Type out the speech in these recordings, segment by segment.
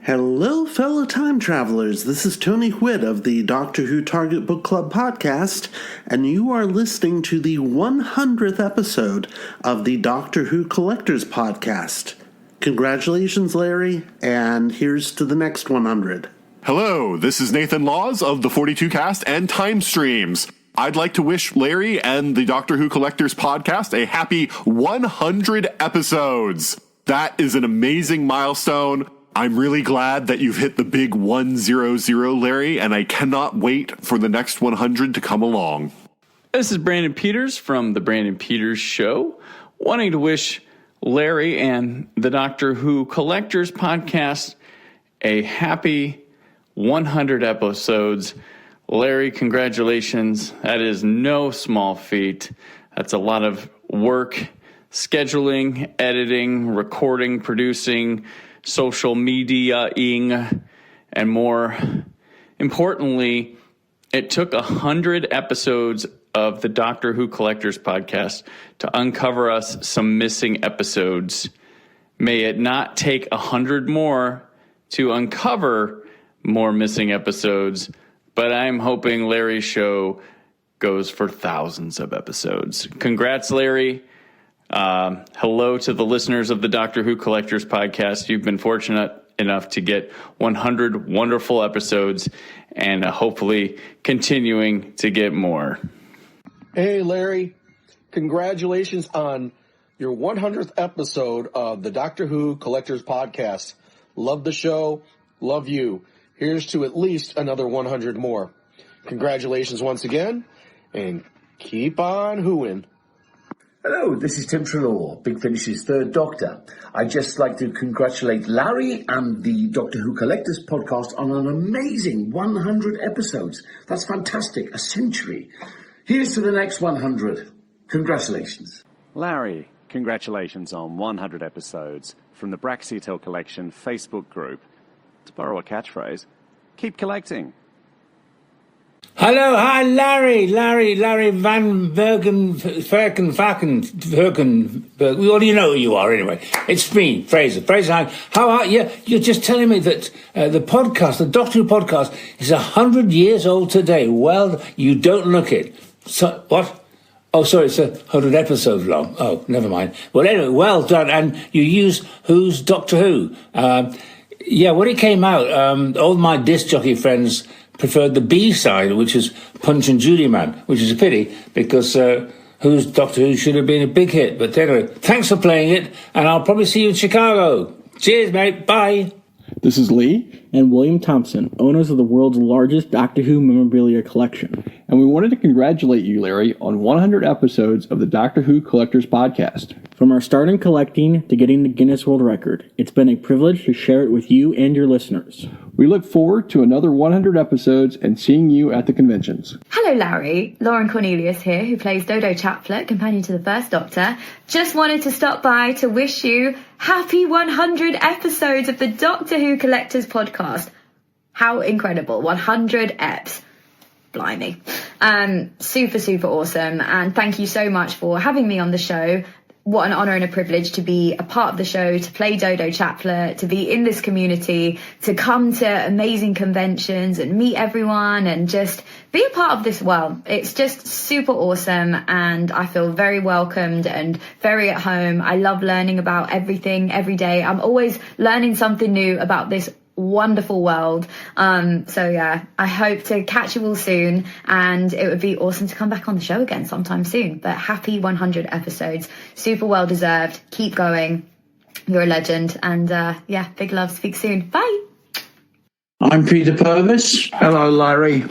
Hello, fellow time travelers. This is Tony Whitt of the Doctor Who Target Book Club podcast, and you are listening to the 100th episode of the Doctor Who Collectors podcast. Congratulations, Larry, and here's to the next 100. Hello, this is Nathan Laws of the 42 Cast and Time Streams. I'd like to wish Larry and the Doctor Who Collectors podcast a happy 100 episodes. That is an amazing milestone. I'm really glad that you've hit the big 100, Larry, and I cannot wait for the next 100 to come along. This is Brandon Peters from The Brandon Peters Show, wanting to wish Larry and the Doctor Who Collectors podcast a happy 100 episodes. Larry, congratulations. That is no small feat. That's a lot of work, scheduling, editing, recording, producing, social media-ing, and more. Importantly, it took 100 episodes of the Doctor Who Collectors podcast to uncover us some missing episodes. May it not take 100 more to uncover more missing episodes, but I'm hoping Larry's show goes for thousands of episodes. Congrats, Larry. Hello to the listeners of the Doctor Who Collectors podcast. You've been fortunate enough to get 100 wonderful episodes and hopefully continuing to get more. Hey, Larry. Congratulations on your 100th episode of the Doctor Who Collectors podcast. Love the show. Love you. Here's to at least another 100 more. Congratulations once again, and keep on whoing. Hello, this is Tim Trelaw, Big Finish's third Doctor. I'd just like to congratulate Larry and the Doctor Who Collectors podcast on an amazing 100 episodes. That's fantastic, a century. Here's to the next 100. Congratulations. Larry, congratulations on 100 episodes from the Braxiatel Collection Facebook group. To borrow a catchphrase, keep collecting. Hello, hi, Larry VanMersbergen, well, you know who you are anyway. It's me, Fraser, how are you? You're just telling me that the podcast, the Doctor Who podcast, is 100 years old today. Well, you don't look it. So, what? Oh, sorry, it's 100 episodes long. Oh, never mind. Well, anyway, well done. And you use Who's Doctor Who. Yeah, when it came out, all my disc jockey friends preferred the B-side, which is Punch and Judy Man, which is a pity because Who's Doctor Who should have been a big hit. But anyway, thanks for playing it, and I'll probably see you in Chicago. Cheers, mate. Bye. This is Lee and William Thompson, owners of the world's largest Doctor Who memorabilia collection. And we wanted to congratulate you, Larry, on 100 episodes of the Doctor Who Collectors podcast. From our start in collecting to getting the Guinness World Record, it's been a privilege to share it with you and your listeners. We look forward to another 100 episodes and seeing you at the conventions. Hello, Larry. Lauren Cornelius here, who plays Dodo Chaplet, companion to the First Doctor. Just wanted to stop by to wish you happy 100 episodes of the Doctor Who Collectors podcast. How incredible. 100 eps. Blimey. Super awesome. And thank you so much for having me on the show. What an honour and a privilege to be a part of the show, to play Dodo Chaplet, to be in this community, to come to amazing conventions and meet everyone and just be a part of this world. It's just super awesome and I feel very welcomed and very at home. I love learning about everything every day. I'm always learning something new about this wonderful world. So yeah, I hope to catch you all soon, and it would be awesome to come back on the show again sometime soon. But happy 100 episodes, super well deserved. Keep going, you're a legend, and yeah, big love. Speak soon. Bye. I'm Peter Purvis. Hello, Larry.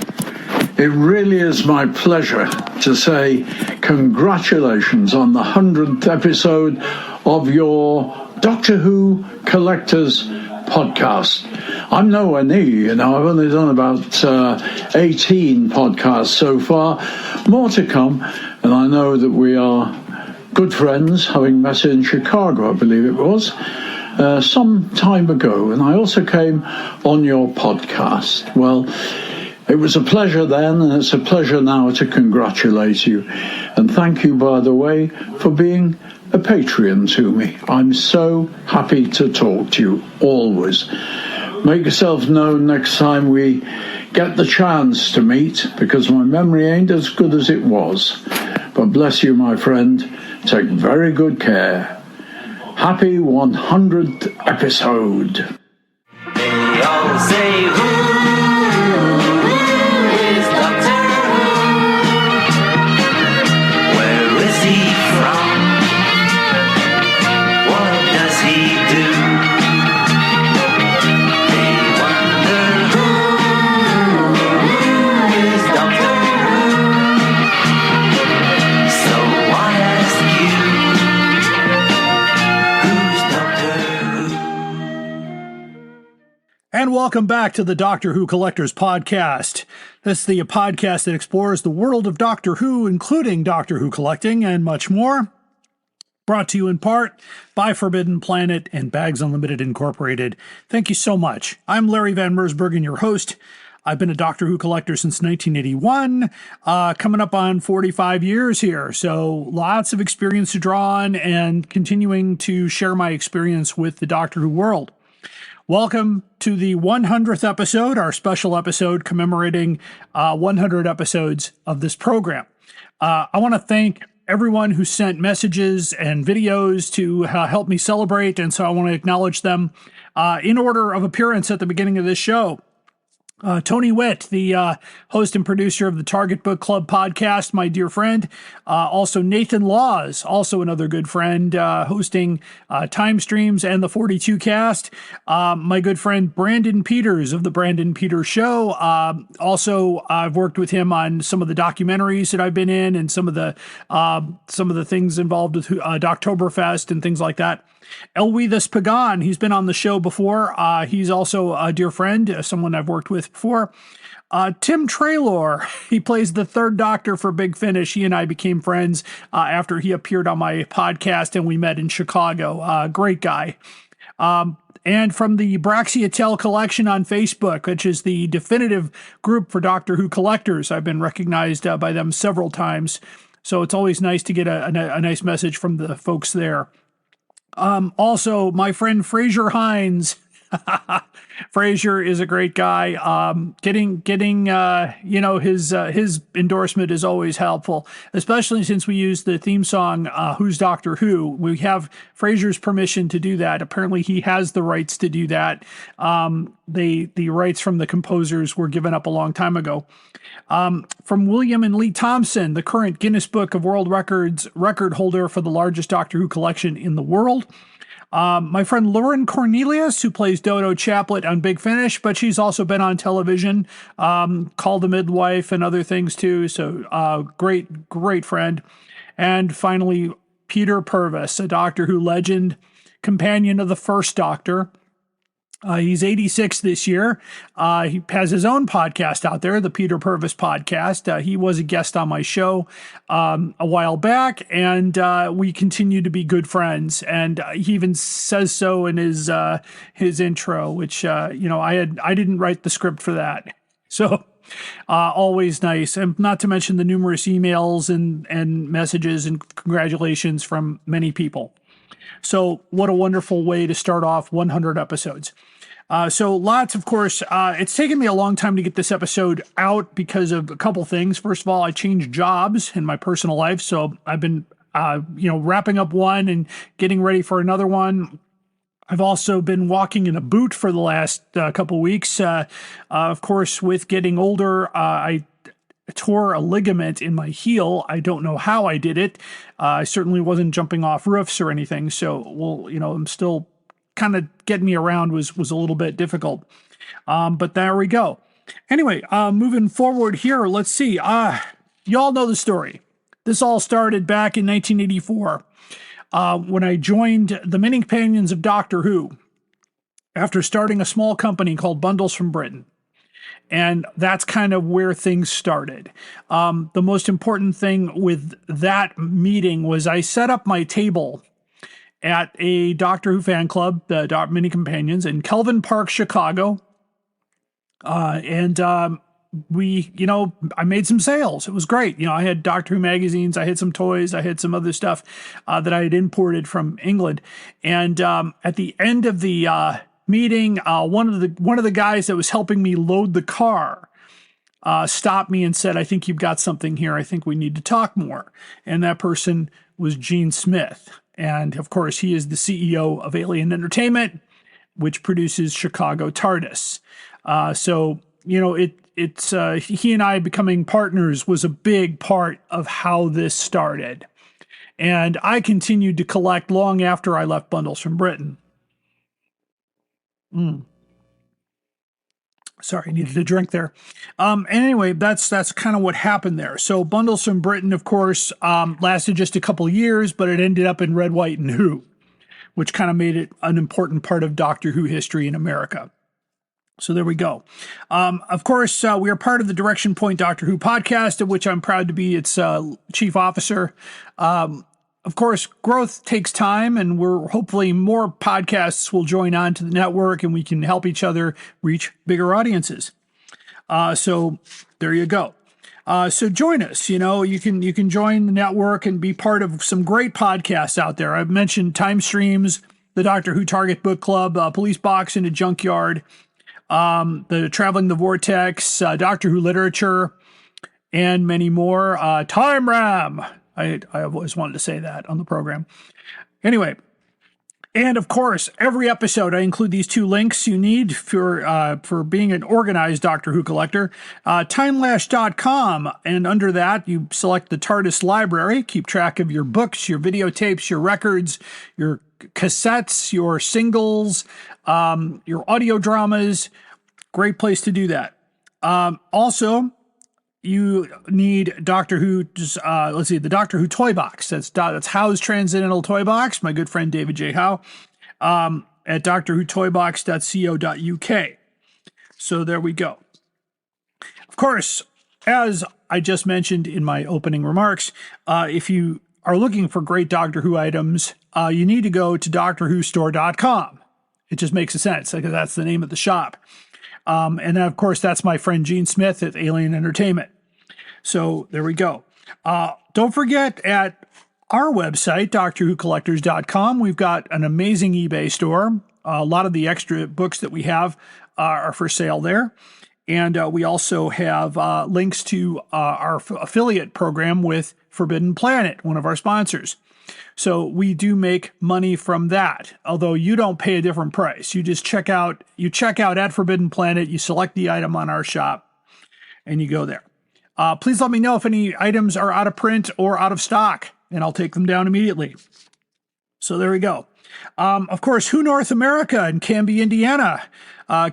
It really is my pleasure to say congratulations on the 100th episode of your Doctor Who Collectors podcast. I'm nowhere near, I've only done about 18 podcasts so far. More to come, and I know that we are good friends, having met in Chicago, I believe it was, some time ago, and I also came on your podcast. Well, it was a pleasure then, and it's a pleasure now to congratulate you. And thank you, by the way, for being a Patreon to me. I'm so happy to talk to you, always. make yourself known next time we get the chance to meet, because my memory ain't as good as it was. But bless you, my friend. Take very good care. Happy 100th episode. They all say, who is Doctor Who? Where is he from? What does he do? They wonder who is Doctor Who? So I ask you, who's Doctor Who? And welcome back to the Doctor Who Collectors Podcast. This is the podcast that explores the world of Doctor Who, including Doctor Who collecting and much more. Brought to you in part by Forbidden Planet and Bags Unlimited Incorporated. Thank you so much. I'm Larry VanMersbergen, your host. I've been a Doctor Who collector since 1981, coming up on 45 years here. So lots of experience to draw on and continuing to share my experience with the Doctor Who world. Welcome to the 100th episode, our special episode commemorating 100 episodes of this program. I want to thank everyone who sent messages and videos to help me celebrate, and so I want to acknowledge them in order of appearance at the beginning of this show. Tony Witt, the host and producer of the Target Book Club podcast, my dear friend. Also Nathan Laws, also another good friend, hosting Time Streams and the 42 Cast. My good friend Brandon Peters of the Brandon Peters Show. Also, I've worked with him on some of the documentaries that I've been in and some of the things involved with Doctoberfest and things like that. Eluides Pagan, he's been on the show before. He's also a dear friend, someone I've worked with before. Tim Traylor, he plays the third Doctor for Big Finish. He and I became friends after he appeared on my podcast and we met in Chicago. Great guy. And from the Braxiatel Collection on Facebook, which is the definitive group for Doctor Who collectors. I've been recognized by them several times. So it's always nice to get a nice message from the folks there. Also, my friend Fraser Hines. Fraser is a great guy. Getting his endorsement is always helpful, especially since we use the theme song, Who's Doctor Who? We have Fraser's permission to do that. Apparently he has the rights to do that. The rights from the composers were given up a long time ago. From William and Lee Thompson, the current Guinness Book of World Records record holder for the largest Doctor Who collection in the world. My friend Lauren Cornelius, who plays Dodo Chaplet on Big Finish, but she's also been on television, Call the Midwife and other things too. So great friend. And finally, Peter Purvis, a Doctor Who legend, companion of the first Doctor. He's 86 this year. He has his own podcast out there, the Peter Purvis podcast. He was a guest on my show a while back, and we continue to be good friends. And he even says so in his intro, which I didn't write the script for that, so always nice. And not to mention the numerous emails and messages and congratulations from many people. So what a wonderful way to start off 100 episodes. So lots, of course, it's taken me a long time to get this episode out because of a couple things. First of all, I changed jobs in my personal life. So I've been, wrapping up one and getting ready for another one. I've also been walking in a boot for the last couple weeks. Of course, with getting older, I tore a ligament in my heel. I don't know how I did it. I certainly wasn't jumping off roofs or anything. So, I'm still kind of getting me around was a little bit difficult. But there we go. Anyway, moving forward here, let's see. Y'all know the story. This all started back in 1984 when I joined the Mini Companions of Doctor Who after starting a small company called Bundles from Britain. And that's kind of where things started. The most important thing with that meeting was I set up my table at a Doctor Who fan club, the Mini Companions, in Kelvin Park, Chicago. And I made some sales. It was great. I had Doctor Who magazines. I had some toys. I had some other stuff that I had imported from England. And at the end of the meeting, one of the guys that was helping me load the car stopped me and said, "I think you've got something here. I think we need to talk more." And that person was Gene Smith. And of course, he is the CEO of Alien Entertainment, which produces Chicago TARDIS. So, you know, it's he and I becoming partners was a big part of how this started. And I continued to collect long after I left Bundles from Britain. Sorry, I needed a drink there. Anyway, that's kind of what happened there. So Bundles from Britain, of course, lasted just a couple of years, but it ended up in Red, White, and Who, which kind of made it an important part of Doctor Who history in America. So there we go. Of course, we are part of the Direction Point Doctor Who podcast, of which I'm proud to be its chief officer. Of course, growth takes time, and we're hopefully more podcasts will join on to the network, and we can help each other reach bigger audiences. So there you go. So join us. You know, you can join the network and be part of some great podcasts out there. I've mentioned Time Streams, the Doctor Who Target Book Club, Police Box in a Junkyard, the Traveling the Vortex, Doctor Who Literature, and many more. Time Ram. I always wanted to say that on the program. Anyway, and of course, every episode I include these two links you need for being an organized Doctor Who collector. Timelash.com, and under that you select the TARDIS library, keep track of your books, your videotapes, your records, your cassettes, your singles, your audio dramas. Great place to do that. Also, you need Doctor Who, the Doctor Who Toy Box. That's Howe's Transcendental Toy Box, my good friend David J. Howe, at drwhotoybox.co.uk. So there we go. Of course, as I just mentioned in my opening remarks, if you are looking for great Doctor Who items, you need to go to DoctorWhoStore.com. It just makes sense because that's the name of the shop. And then, of course, that's my friend Gene Smith at Alien Entertainment. So there we go. Don't forget, at our website, DoctorWhoCollectors.com, we've got an amazing eBay store. A lot of the extra books that we have are for sale there. And we also have links to our affiliate program with Forbidden Planet, one of our sponsors. So we do make money from that, although you don't pay a different price. You just check out at Forbidden Planet, you select the item on our shop, and you go there. Please let me know if any items are out of print or out of stock, and I'll take them down immediately. So there we go. Of course, Who North America in Canby, Indiana.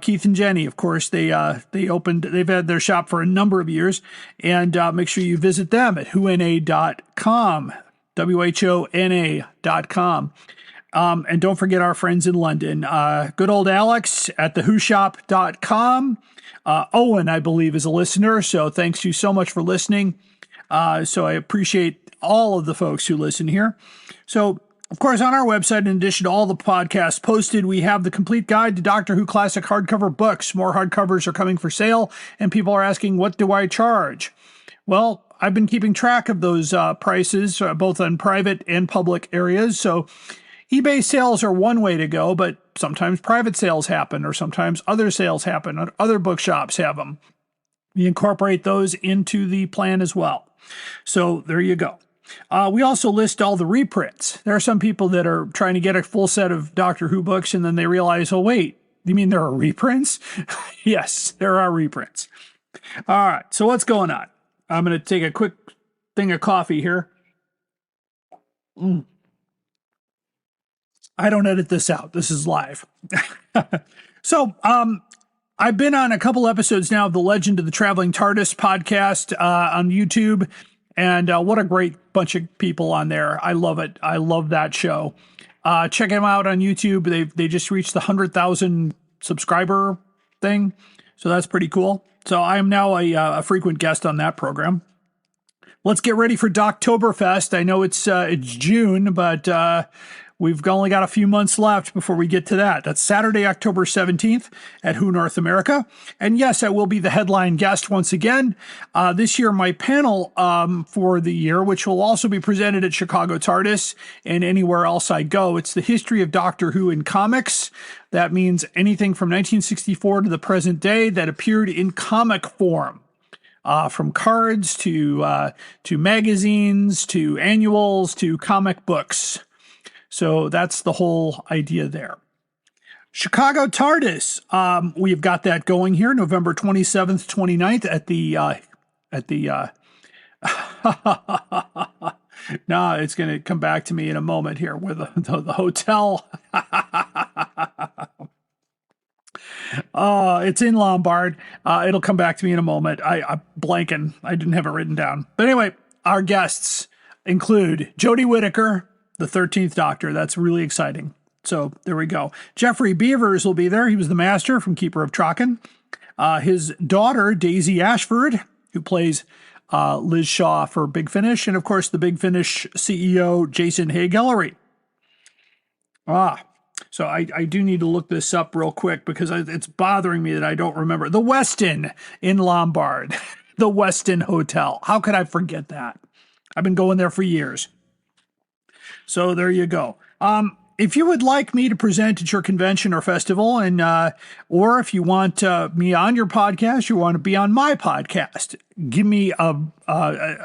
Keith and Jenny, of course, they've had their shop for a number of years, and make sure you visit them at whona.com. WHONA.com. And don't forget our friends in London. Good old Alex at thewhoshop.com. Owen, I believe, is a listener, so thanks you so much for listening. So I appreciate all of the folks who listen here. So, of course, on our website, in addition to all the podcasts posted, we have the complete guide to Doctor Who classic hardcover books. More hardcovers are coming for sale, and people are asking, what do I charge? Well, I've been keeping track of those prices, both on private and public areas. So eBay sales are one way to go, but sometimes private sales happen, or sometimes other sales happen, or other bookshops have them. We incorporate those into the plan as well. So there you go. We also list all the reprints. There are some people that are trying to get a full set of Doctor Who books, and then they realize, oh, wait, you mean there are reprints? Yes, there are reprints. All right, so what's going on? I'm going to take a quick thing of coffee here. I don't edit this out. This is live. So, I've been on a couple episodes now of the Legend of the Traveling TARDIS podcast on YouTube, and what a great bunch of people on there. I love it. I love that show. Check them out on YouTube. They just reached the 100,000 subscriber thing, so that's pretty cool. So I am now a frequent guest on that program. Let's get ready for Doctoberfest. I know it's June, but We've only got a few months left before we get to that. That's Saturday, October 17th at Who North America. And yes, I will be the headline guest once again. This year, my panel for the year, which will also be presented at Chicago TARDIS and anywhere else I go, it's the history of Doctor Who in comics. That means anything from 1964 to the present day that appeared in comic form. From cards to magazines to annuals to comic books. So that's the whole idea there. Chicago TARDIS. We've got that going here, November 27th, 29th at the no, it's going to come back to me in a moment here where the hotel. It's in Lombard. It'll come back to me in a moment. I'm blanking. I didn't have it written down. But anyway, our guests include Jodie Whittaker, the 13th Doctor. That's really exciting. So there we go. Jeffrey Beavers will be there. He was the Master from Keeper of Traken. His daughter, Daisy Ashford, who plays Liz Shaw for Big Finish. And of course, the Big Finish CEO, Jason Hay-Guillory. So I do need to look this up real quick because it's bothering me that I don't remember. The Westin in Lombard, the Westin Hotel. How could I forget that? I've been going there for years. So there you go. If you would like me to present at your convention or festival, and or if you want me on your podcast, you want to be on my podcast, give me a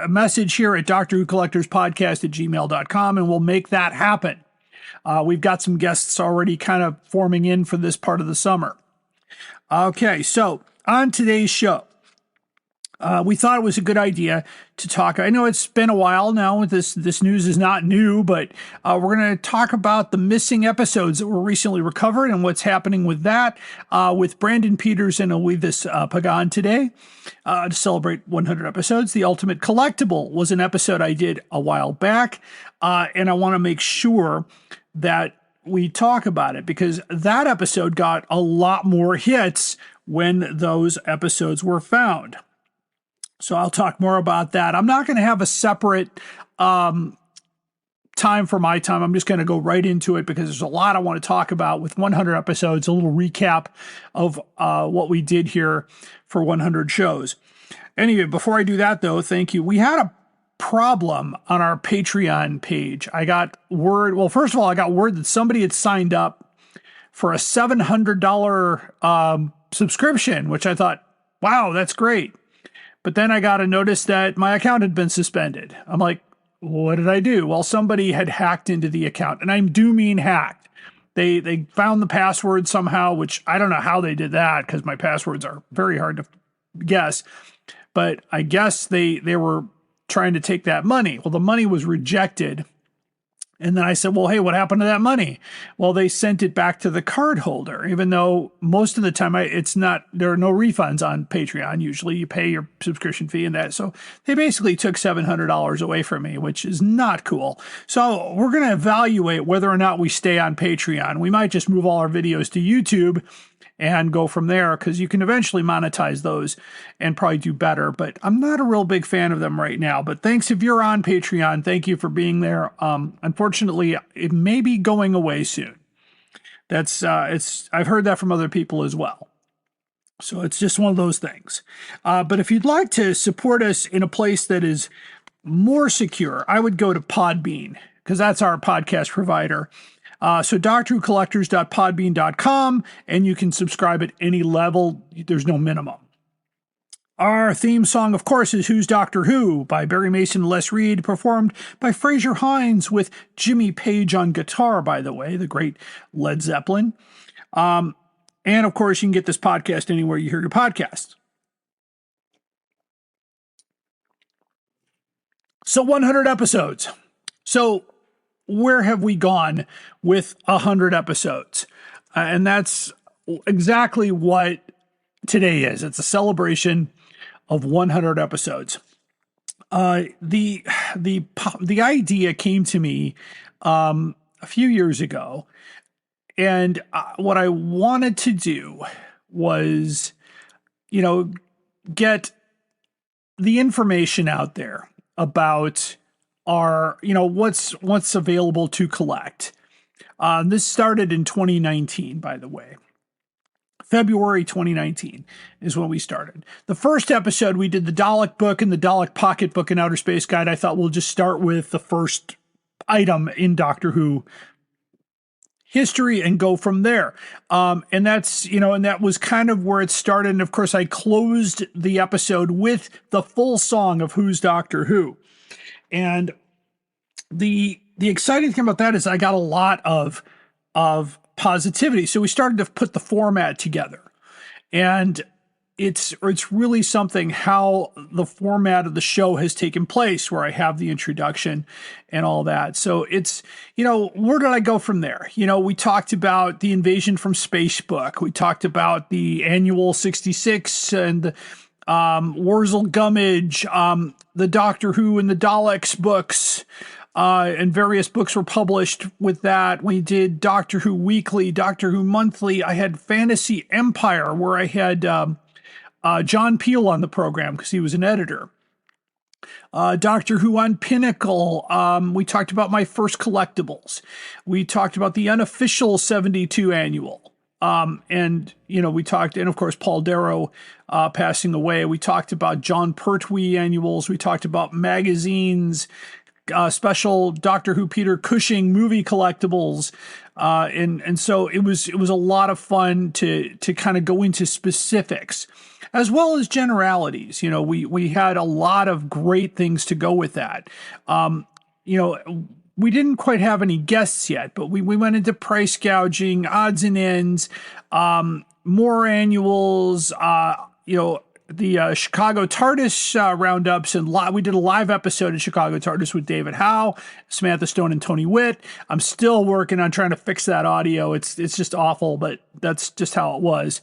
message here at drwhocollectorspodcast@gmail.com, and we'll make that happen. We've got some guests already kind of forming in for this part of the summer. Okay, so on today's show, we thought it was a good idea to talk. I know it's been a while now. This news is not new, but we're going to talk about the missing episodes that were recently recovered and what's happening with that with Brandon Peters and Eluides Pagan today to celebrate 100 episodes. The Ultimate Collectible was an episode I did a while back, and I want to make sure that we talk about it because that episode got a lot more hits when those episodes were found. So I'll talk more about that. I'm not going to have a separate time for my time. I'm just going to go right into it because there's a lot I want to talk about with 100 episodes, a little recap of what we did here for 100 shows. Anyway, before I do that, though, thank you. We had a problem on our Patreon page. I got word. Well, first of all, I got word that somebody had signed up for a $700 subscription, which I thought, wow, that's great. But then I got a notice that my account had been suspended. I'm like, what did I do? Well, somebody had hacked into the account, and I do mean hacked. They found the password somehow, which I don't know how they did that because my passwords are very hard to guess. But I guess they were trying to take that money. Well, the money was rejected. And then I said, well, hey, what happened to that money? Well, they sent it back to the card holder, even though most of the time there are no refunds on Patreon. Usually you pay your subscription fee and that. So they basically took $700 away from me, which is not cool. So we're going to evaluate whether or not we stay on Patreon. We might just move all our videos to YouTube and go from there because you can eventually monetize those and probably do better. But I'm not a real big fan of them right now. But thanks if you're on Patreon. Thank you for being there. Unfortunately, it may be going away soon. I've heard that from other people as well. So it's just one of those things. But if you'd like to support us in a place that is more secure, I would go to Podbean because that's our podcast provider. So drwhocollectors.podbean.com, and you can subscribe at any level. There's no minimum. Our theme song, of course, is Who's Doctor Who by Barry Mason and Les Reed, performed by Fraser Hines with Jimmy Page on guitar, by the way, the great Led Zeppelin. And, of course, you can get this podcast anywhere you hear your podcasts. So 100 episodes. So where have we gone with 100 episodes? And that's exactly what today is. It's a celebration of 100 episodes. The idea came to me a few years ago, and what I wanted to do was, get the information out there about our, what's available to collect. This started in 2019, by the way. February 2019 is when we started. The first episode, we did the Dalek book and the Dalek pocketbook and Outer Space Guide. I thought we'll just start with the first item in Doctor Who history and go from there. And that's, and that was kind of where it started. And of course, I closed the episode with the full song of Who's Doctor Who. And the exciting thing about that is I got a lot of positivity. So we started to put the format together, and it's really something how the format of the show has taken place, where I have the introduction and all that. So it's, where did I go from there? We talked about the Invasion from Space book. We talked about the Annual 66 and Wurzel Gummidge, the Doctor Who and the Daleks books. And various books were published with that. We did Doctor Who Weekly, Doctor Who Monthly. I had Fantasy Empire, where I had John Peel on the program because he was an editor. Doctor Who on Pinnacle. We talked about my first collectibles. We talked about the unofficial 72 annual. And we talked, and of course, Paul Darrow passing away. We talked about John Pertwee annuals. We talked about magazines. Special Doctor Who Peter Cushing movie collectibles, and so it was a lot of fun to kind of go into specifics as well as generalities. We had a lot of great things to go with that. We didn't quite have any guests yet, but we went into price gouging, odds and ends, more annuals. The Chicago TARDIS roundups, and we did a live episode of Chicago TARDIS with David Howe, Samantha Stone, and Tony Witt. I'm still working on trying to fix that audio. It's just awful, but that's just how it was.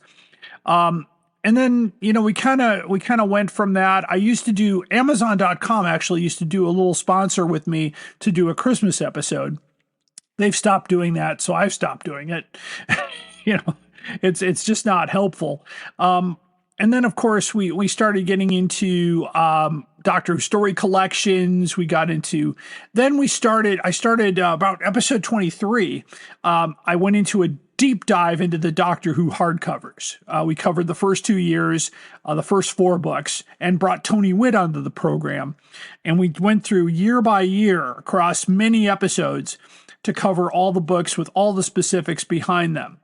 And then we kind of went from that. I used to do Amazon.com actually used to do a little sponsor with me to do a Christmas episode. They've stopped doing that, so I've stopped doing it. It's just not helpful. And then, of course, we started getting into Doctor Who story collections. We got into, I started about episode 23. I went into a deep dive into the Doctor Who hardcovers. We covered the first 2 years, the first 4 books, and brought Tony Witt onto the program. And we went through year by year across many episodes to cover all the books with all the specifics behind them.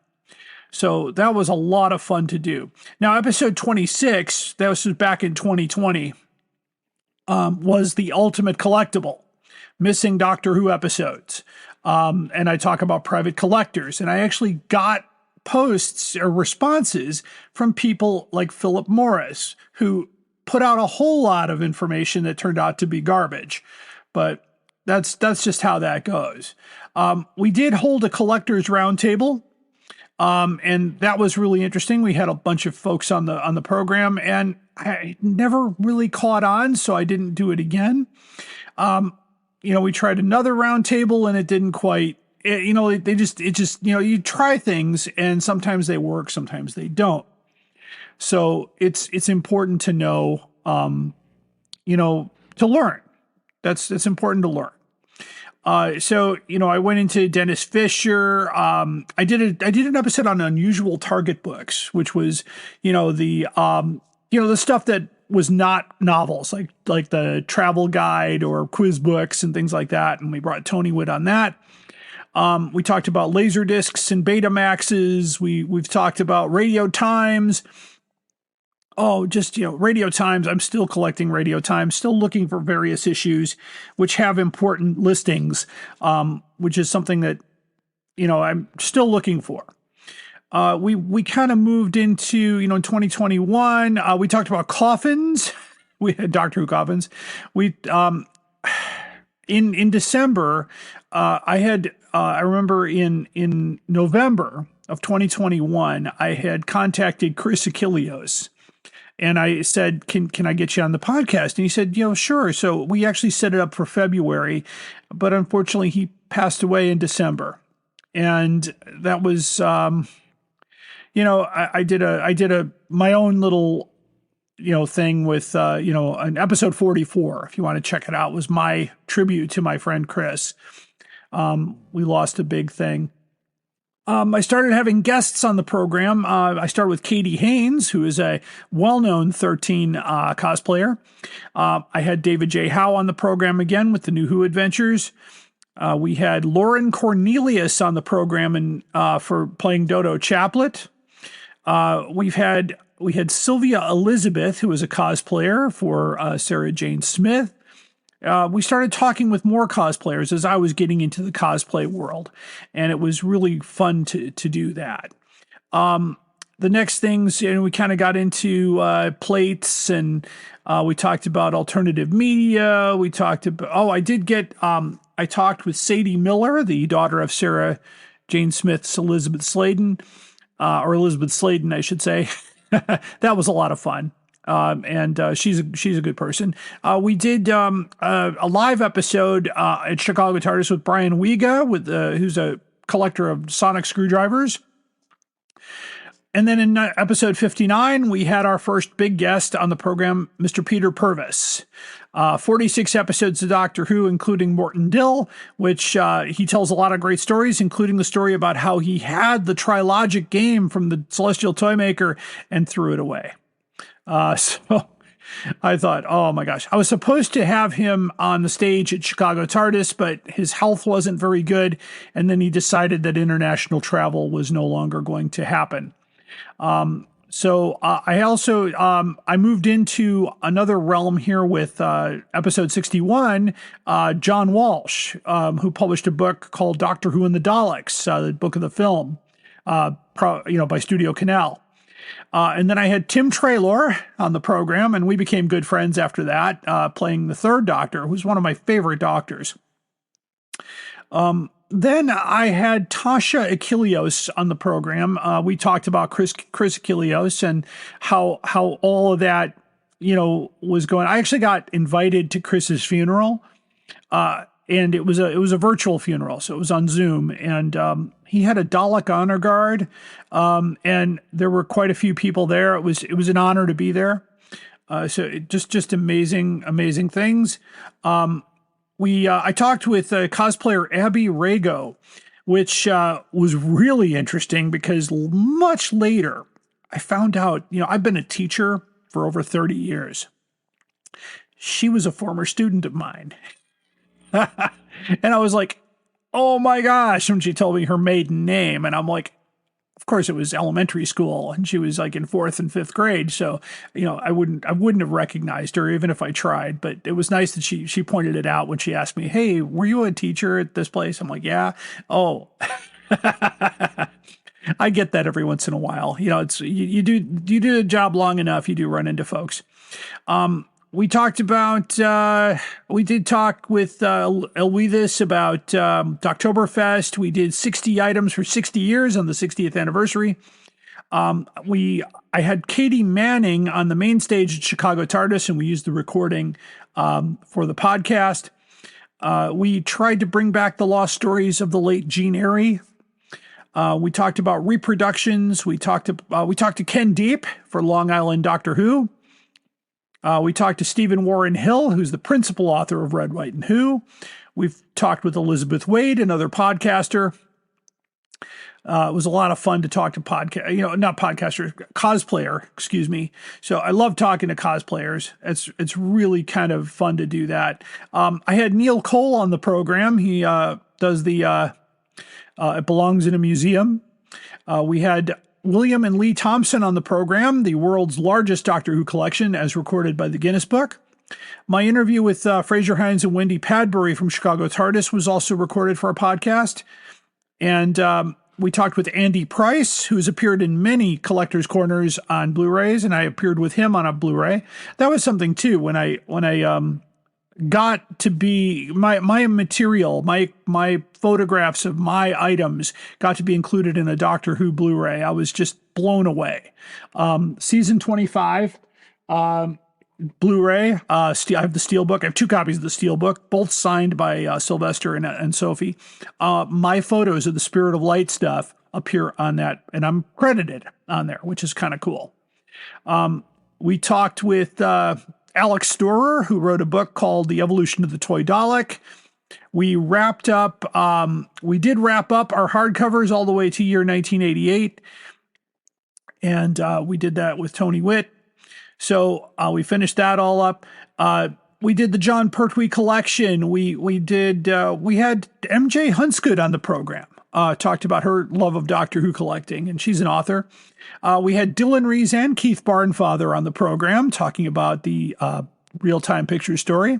So that was a lot of fun to do. Now, episode 26, that was back in 2020, was the ultimate collectible, missing Doctor Who episodes. And I talk about private collectors. And I actually got posts or responses from people like Philip Morris, who put out a whole lot of information that turned out to be garbage. But that's just how that goes. We did hold a collectors roundtable. And that was really interesting. We had a bunch of folks on the program, and I never really caught on, so I didn't do it again. We tried another roundtable, and it didn't quite. You try things, and sometimes they work, sometimes they don't. So it's important to know, to learn. That's important to learn. So I went into Dennis Fisher. I did an episode on unusual target books, which was, the stuff that was not novels, like the travel guide or quiz books and things like that. And we brought Tony Witt on that. We talked about laser discs and Betamaxes. We've talked about radio times. Radio times. I'm still collecting radio times, still looking for various issues which have important listings, which is something that, I'm still looking for. We kind of moved into, in 2021, we talked about coffins. We had Doctor Who coffins. We, in December, I remember in November of 2021, I had contacted Chris Achilleos. And I said, can I get you on the podcast? And he said, sure. So we actually set it up for February, but unfortunately he passed away in December. And that was, I did my own little, thing with, an episode 44, if you want to check it out, was my tribute to my friend Chris. We lost a big thing. I started having guests on the program. I started with Katie Haynes, who is a well-known 13 cosplayer. I had David J. Howe on the program again with the New Who Adventures. We had Lauren Cornelius on the program for playing Dodo Chaplet. We had Sylvia Elizabeth, who was a cosplayer for Sarah Jane Smith. We started talking with more cosplayers as I was getting into the cosplay world, and it was really fun to do that. The next things, we kind of got into plates, and we talked about alternative media. We talked about, I talked with Sadie Miller, the daughter of Sarah Jane Smith's Elizabeth Sladen, or Elizabeth Sladen, I should say. That was a lot of fun. And she's a good person. We did a live episode at Chicago TARDIS with Brian Wiega, who's a collector of sonic screwdrivers. And then in episode 59, we had our first big guest on the program, Mr. Peter Purvis. 46 episodes of Doctor Who, including Morton Dill, which he tells a lot of great stories, including the story about how he had the Trilogic game from the Celestial Toymaker and threw it away. So I thought, oh my gosh, I was supposed to have him on the stage at Chicago TARDIS, but his health wasn't very good. And then he decided that international travel was no longer going to happen. So I also, I moved into another realm here with episode 61, John Walsh, who published a book called Doctor Who and the Daleks, the book of the film, by Studio Canal. And then I had Tim Traylor on the program, and we became good friends after that, playing the third Doctor, who's one of my favorite Doctors. Then I had Tasha Achilleos on the program. We talked about Chris Achilleos and how all of that, was going. I actually got invited to Chris's funeral, and it was a virtual funeral, so it was on Zoom, and he had a Dalek honor guard, and there were quite a few people there. It was an honor to be there. So just amazing things. I talked with cosplayer Abby Rago, which was really interesting because much later I found out, I've been a teacher for over 30 years. She was a former student of mine. And I was like, oh my gosh, when she told me her maiden name. And I'm like, of course it was elementary school, and she was like in 4th and 5th grade. So, I wouldn't have recognized her even if I tried, but it was nice that she pointed it out when she asked me, hey, were you a teacher at this place? I'm like, yeah. Oh, I get that every once in a while. It's, you do the job long enough, you do run into folks. We talked about, we did talk with Eluides about Oktoberfest. We did 60 items for 60 years on the 60th anniversary. I had Katie Manning on the main stage at Chicago TARDIS, and we used the recording for the podcast. We tried to bring back the lost stories of the late Gene Airy. We talked about reproductions. We talked to Ken Deep for Long Island Doctor Who. We talked to Stephen Warren Hill, who's the principal author of Red, White, and Who. We've talked with Elizabeth Wade, another podcaster. It was a lot of fun to talk to cosplayer, excuse me. So I love talking to cosplayers. It's really kind of fun to do that. I had Neil Cole on the program. He does the It Belongs in a Museum. We had William and Lee Thompson on the program, the world's largest Doctor Who collection as recorded by the Guinness Book. My interview with Fraser Hines and Wendy Padbury from Chicago TARDIS was also recorded for our podcast. And we talked with Andy Price, who's appeared in many Collector's Corners on Blu-rays, and I appeared with him on a Blu-ray. That was something too, when I got to be my material, my photographs of my items got to be included in a Doctor Who Blu-ray. I was just blown away. Season 25 Blu-ray. I have the Steelbook. I have 2 copies of the Steelbook, both signed by Sylvester and Sophie. My photos of the Spirit of Light stuff appear on that, and I'm credited on there, which is kind of cool. We talked with Alex Storer, who wrote a book called The Evolution of the Toy Dalek. We wrapped up, we did wrap up our hardcovers all the way to year 1988. And we did that with Tony Witt. So we finished that all up. We did the John Pertwee collection. We had MJ Hunsgood on the program. Talked about her love of Doctor Who collecting, and she's an author. We had Dylan Rees and Keith Barnfather on the program talking about the real-time picture story.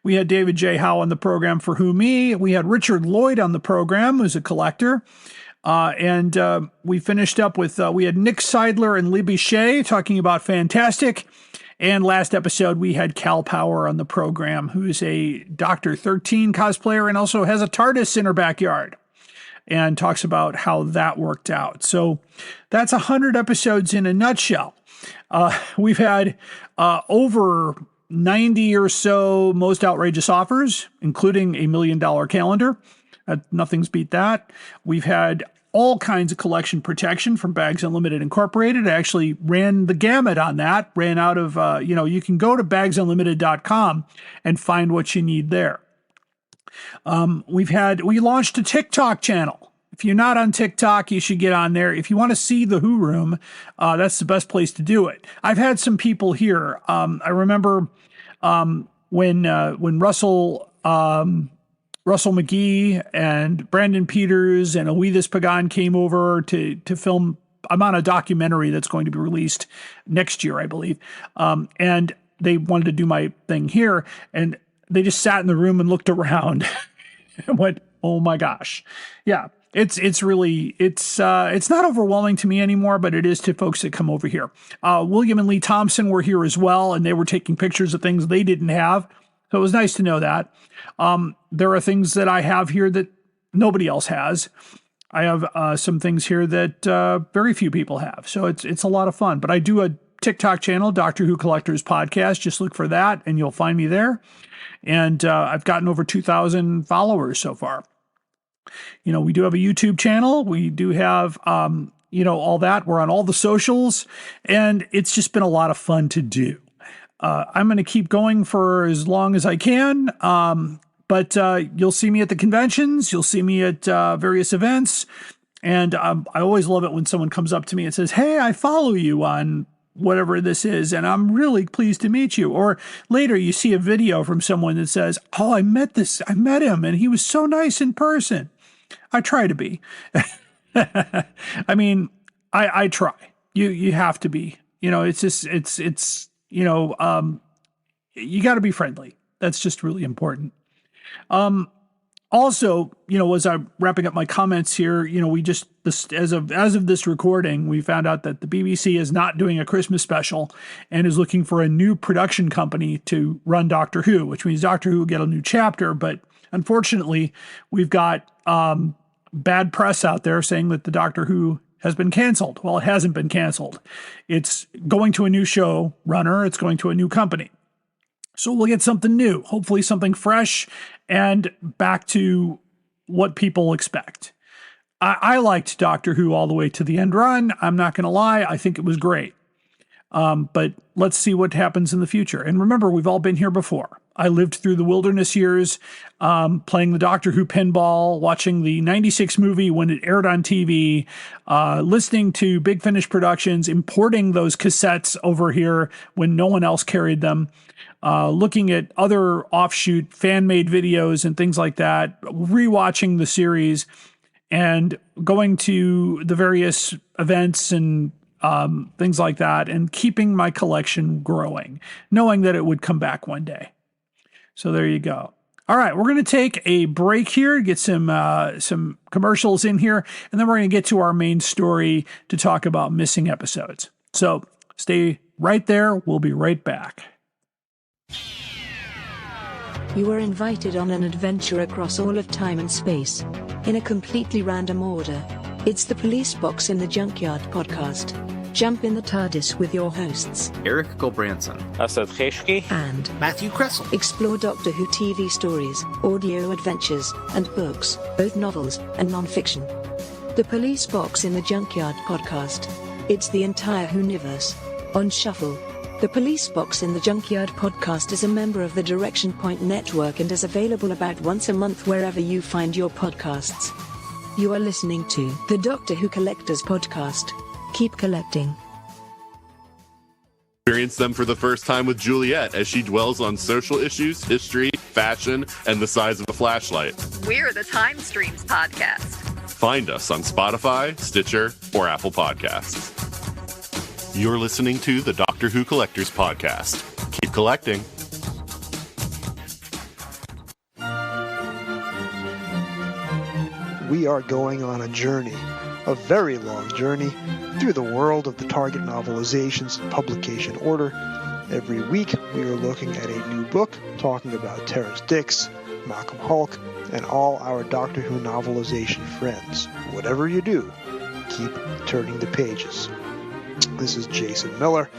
We had David J. Howe on the program for Who Me. We had Richard Lloyd on the program, who's a collector. And we finished up with, we had Nick Seidler and Libby Shea talking about Fantastic. And last episode, we had Cal Power on the program, who's a Dr. 13 cosplayer and also has a TARDIS in her backyard, and talks about how that worked out. So that's 100 episodes in a nutshell. We've had over 90 or so most outrageous offers, including $1 million calendar. Nothing's beat that. We've had all kinds of collection protection from Bags Unlimited Incorporated. I actually ran the gamut on that, ran out of, you can go to bagsunlimited.com and find what you need there. We launched a TikTok channel. If you're not on TikTok, you should get on there. If you want to see the Who Room, that's the best place to do it. I've had some people here. I remember when Russell McGee and Brandon Peters and Eluides Pagan came over to film. I'm on a documentary that's going to be released next year, I believe. And they wanted to do my thing here, and they just sat in the room and looked around and went, "Oh my gosh." Yeah. It's not overwhelming to me anymore, but it is to folks that come over here. William and Lee Thompson were here as well, and they were taking pictures of things they didn't have. So it was nice to know that. There are things that I have here that nobody else has. I have some things here that very few people have. So it's a lot of fun. But I do a TikTok channel, Doctor Who Collectors Podcast. Just look for that, and you'll find me there. And I've gotten over 2,000 followers so far. We do have a YouTube channel. We do have, all that. We're on all the socials, and it's just been a lot of fun to do. I'm going to keep going for as long as I can. But you'll see me at the conventions. You'll see me at various events. And I always love it when someone comes up to me and says, "Hey, I follow you on whatever this is, and I'm really pleased to meet you." Or later you see a video from someone that says, "Oh, I met him, and he was so nice in person." I try to be. I mean, I try. You have to be. It's just, you got to be friendly. That's just really important. Also, as I'm wrapping up my comments here, we just, as of this recording, we found out that the BBC is not doing a Christmas special and is looking for a new production company to run Doctor Who, which means Doctor Who will get a new chapter. But unfortunately, we've got bad press out there saying that the Doctor Who has been canceled. Well, it hasn't been canceled. It's going to a new show runner. It's going to a new company. So we'll get something new, hopefully something fresh and back to what people expect. I liked Doctor Who all the way to the end run. I'm not going to lie. I think it was great. But let's see what happens in the future. And remember, we've all been here before. I lived through the wilderness years, playing the Doctor Who pinball, watching the 96 movie when it aired on TV, listening to Big Finish Productions, importing those cassettes over here when no one else carried them, looking at other offshoot fan-made videos and things like that, rewatching the series, and going to the various events and things like that, and keeping my collection growing, knowing that it would come back one day. So there you go. All right, we're going to take a break here, get some commercials in here, and then we're going to get to our main story to talk about missing episodes. So stay right there. We'll be right back. You were invited on an adventure across all of time and space, in a completely random order. It's the Police Box in the Junkyard podcast. Jump in the TARDIS with your hosts, Eric Gulbranson, Asad Kheshki, and Matthew Kressel. Explore Doctor Who TV stories, audio adventures, and books, both novels and non-fiction. The Police Box in the Junkyard podcast. It's the entire Whoniverse on shuffle. The Police Box in the Junkyard podcast is a member of the Direction Point Network and is available about once a month wherever you find your podcasts. You are listening to the Doctor Who Collectors podcast. Keep collecting. Experience them for the first time with Juliet as she dwells on social issues, history, fashion, and the size of a flashlight. We're the Time Streams podcast. Find us on Spotify, Stitcher, or Apple Podcasts. You're listening to the Doctor Who Collectors podcast. Keep collecting. We are going on a journey, a very long journey, through the world of the Target novelizations in publication order. Every week, we are looking at a new book, talking about Terrence Dicks, Malcolm Hulke, and all our Doctor Who novelization friends. Whatever you do, keep turning the pages. This is Jason Miller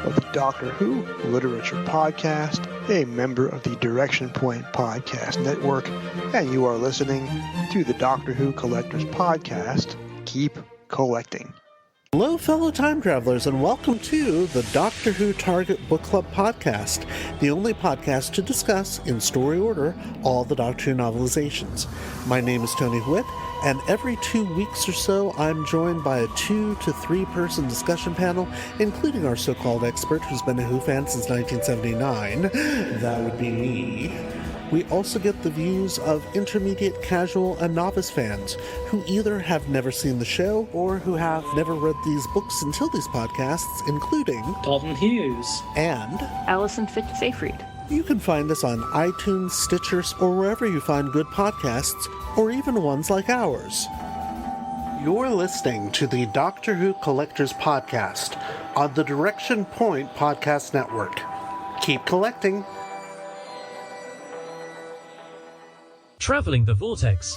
of the Doctor Who Literature Podcast, a member of the Direction Point Podcast Network, and you are listening to the Doctor Who Collectors Podcast. Keep collecting. Hello, fellow time travelers, and welcome to the Doctor Who Target Book Club podcast, the only podcast to discuss, in story order, all the Doctor Who novelizations. My name is Tony Whitt, and every 2 weeks or so, I'm joined by a 2 to 3 person discussion panel, including our so-called expert who's been a Who fan since 1979. That would be me. We also get the views of intermediate, casual, and novice fans who either have never seen the show or who have never read these books until these podcasts, including Dalton Hughes and Allison Fitz-Seyfried. You can find us on iTunes, Stitcher, or wherever you find good podcasts, or even ones like ours. You're listening to the Doctor Who Collectors Podcast on the Direction Point Podcast Network. Keep collecting. Traveling the Vortex.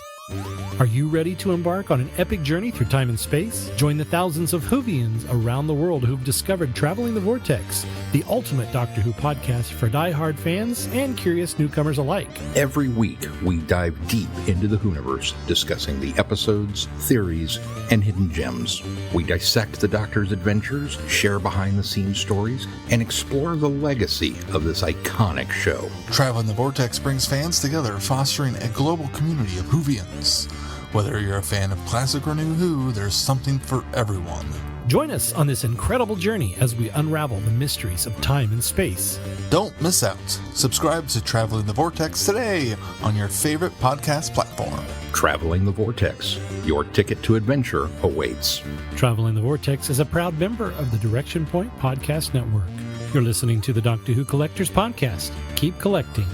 Are you ready to embark on an epic journey through time and space? Join the thousands of Whovians around the world who've discovered Traveling the Vortex, the ultimate Doctor Who podcast for die-hard fans and curious newcomers alike. Every week, we dive deep into the Whoniverse, discussing the episodes, theories, and hidden gems. We dissect the Doctor's adventures, share behind-the-scenes stories, and explore the legacy of this iconic show. Traveling the Vortex brings fans together, fostering a global community of Whovians. Whether you're a fan of classic or new Who, there's something for everyone. Join us on this incredible journey as we unravel the mysteries of time and space. Don't miss out. Subscribe to Traveling the Vortex today on your favorite podcast platform. Traveling the Vortex. Your ticket to adventure awaits. Traveling the Vortex is a proud member of the Direction Point Podcast Network. You're listening to the Doctor Who Collectors Podcast. Keep collecting.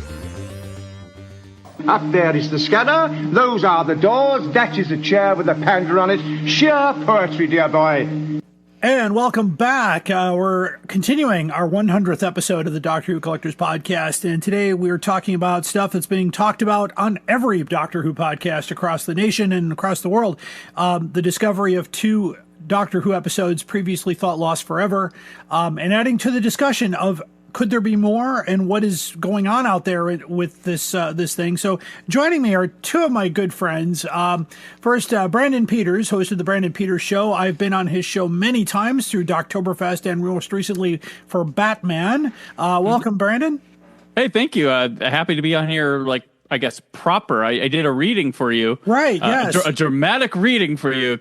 Up there is the scanner, those are the doors, that is a chair with a panda on it. Sheer poetry, dear boy. And welcome back. We're continuing our 100th episode of the Doctor Who Collectors Podcast, and today we're talking about stuff that's being talked about on every Doctor Who podcast across the nation and across the world. The discovery of 2 Doctor Who episodes previously thought lost forever, and adding to the discussion of could there be more, and what is going on out there with this thing? So joining me are 2 of my good friends. First, Brandon Peters, host of the Brandon Peters Show. I've been on his show many times through Doctoberfest and most recently for Batman. Welcome, Brandon. Hey, thank you. Happy to be on here, I guess proper. I did a reading for you, right? Yes, a dramatic reading for you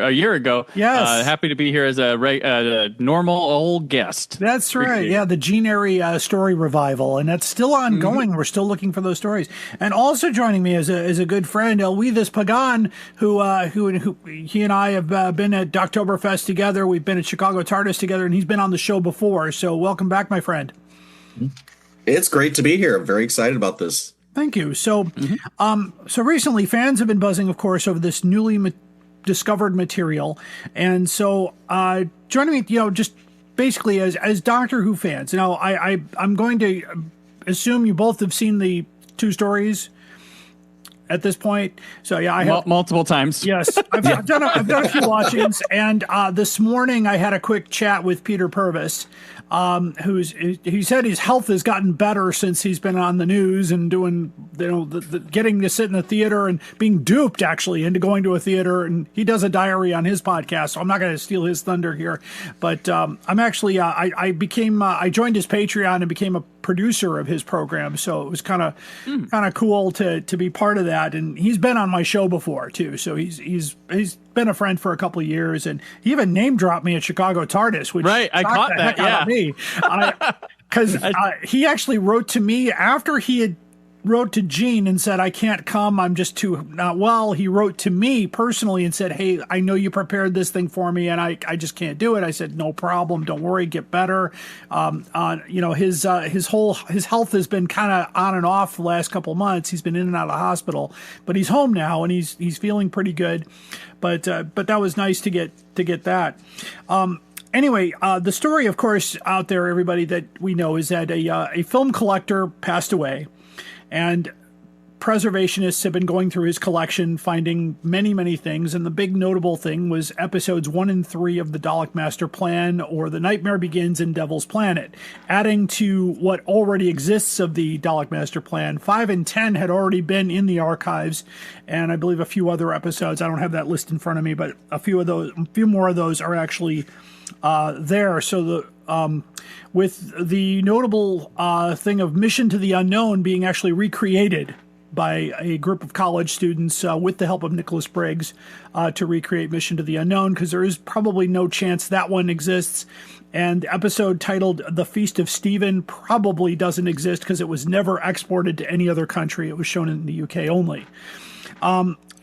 a year ago. Yes, happy to be here as a normal old guest. That's right. Yeah, the Gene Airy story revival, and that's still ongoing. Mm-hmm. We're still looking for those stories. And also joining me is a good friend, Eluides Pagan, who he and I have been at Doctoberfest together. We've been at Chicago TARDIS together, and he's been on the show before. So welcome back, my friend. It's great to be here. I'm very excited about this. Thank you. So, so recently fans have been buzzing, of course, over this newly discovered material. And so, joining me, just basically as Doctor Who fans, I'm going to assume you both have seen the 2 stories. at this point. So yeah, I have multiple times. Yes, I've done a few watchings, and this morning I had a quick chat with Peter Purvis, he said his health has gotten better since he's been on the news and doing, getting to sit in the theater and being duped actually into going to a theater. And he does a diary on his podcast, so I'm not going to steal his thunder here. But I'm actually I joined his Patreon and became a producer of his program, so it was kind of cool to be part of that. And he's been on my show before too, so he's been a friend for a couple of years, and he even name dropped me at Chicago TARDIS, which I caught that. Yeah, me, because he actually wrote to me after he had wrote to Gene and said, I can't come, I'm just too not well. He wrote to me personally and said, hey, I know you prepared this thing for me and I just can't do it. I said, no problem, don't worry, get better. His health has been kind of on and off the last couple of months. He's been in and out of the hospital, but he's home now and he's feeling pretty good. But that was nice to get that. Anyway, the story, of course, out there, everybody, that we know is that a film collector passed away, and preservationists have been going through his collection, finding many, many things. And the big notable thing was episodes 1 and 3 of the Dalek Master Plan, or The Nightmare Begins in Devil's Planet, adding to what already exists of the Dalek Master Plan. 5 and 10 had already been in the archives, and I believe a few other episodes. I don't have that list in front of me, but a few more of those are actually there. So with the notable thing of Mission to the Unknown being actually recreated by a group of college students with the help of Nicholas Briggs to recreate Mission to the Unknown, because there is probably no chance that one exists. And the episode titled The Feast of Stephen probably doesn't exist because it was never exported to any other country. It was shown in the UK only.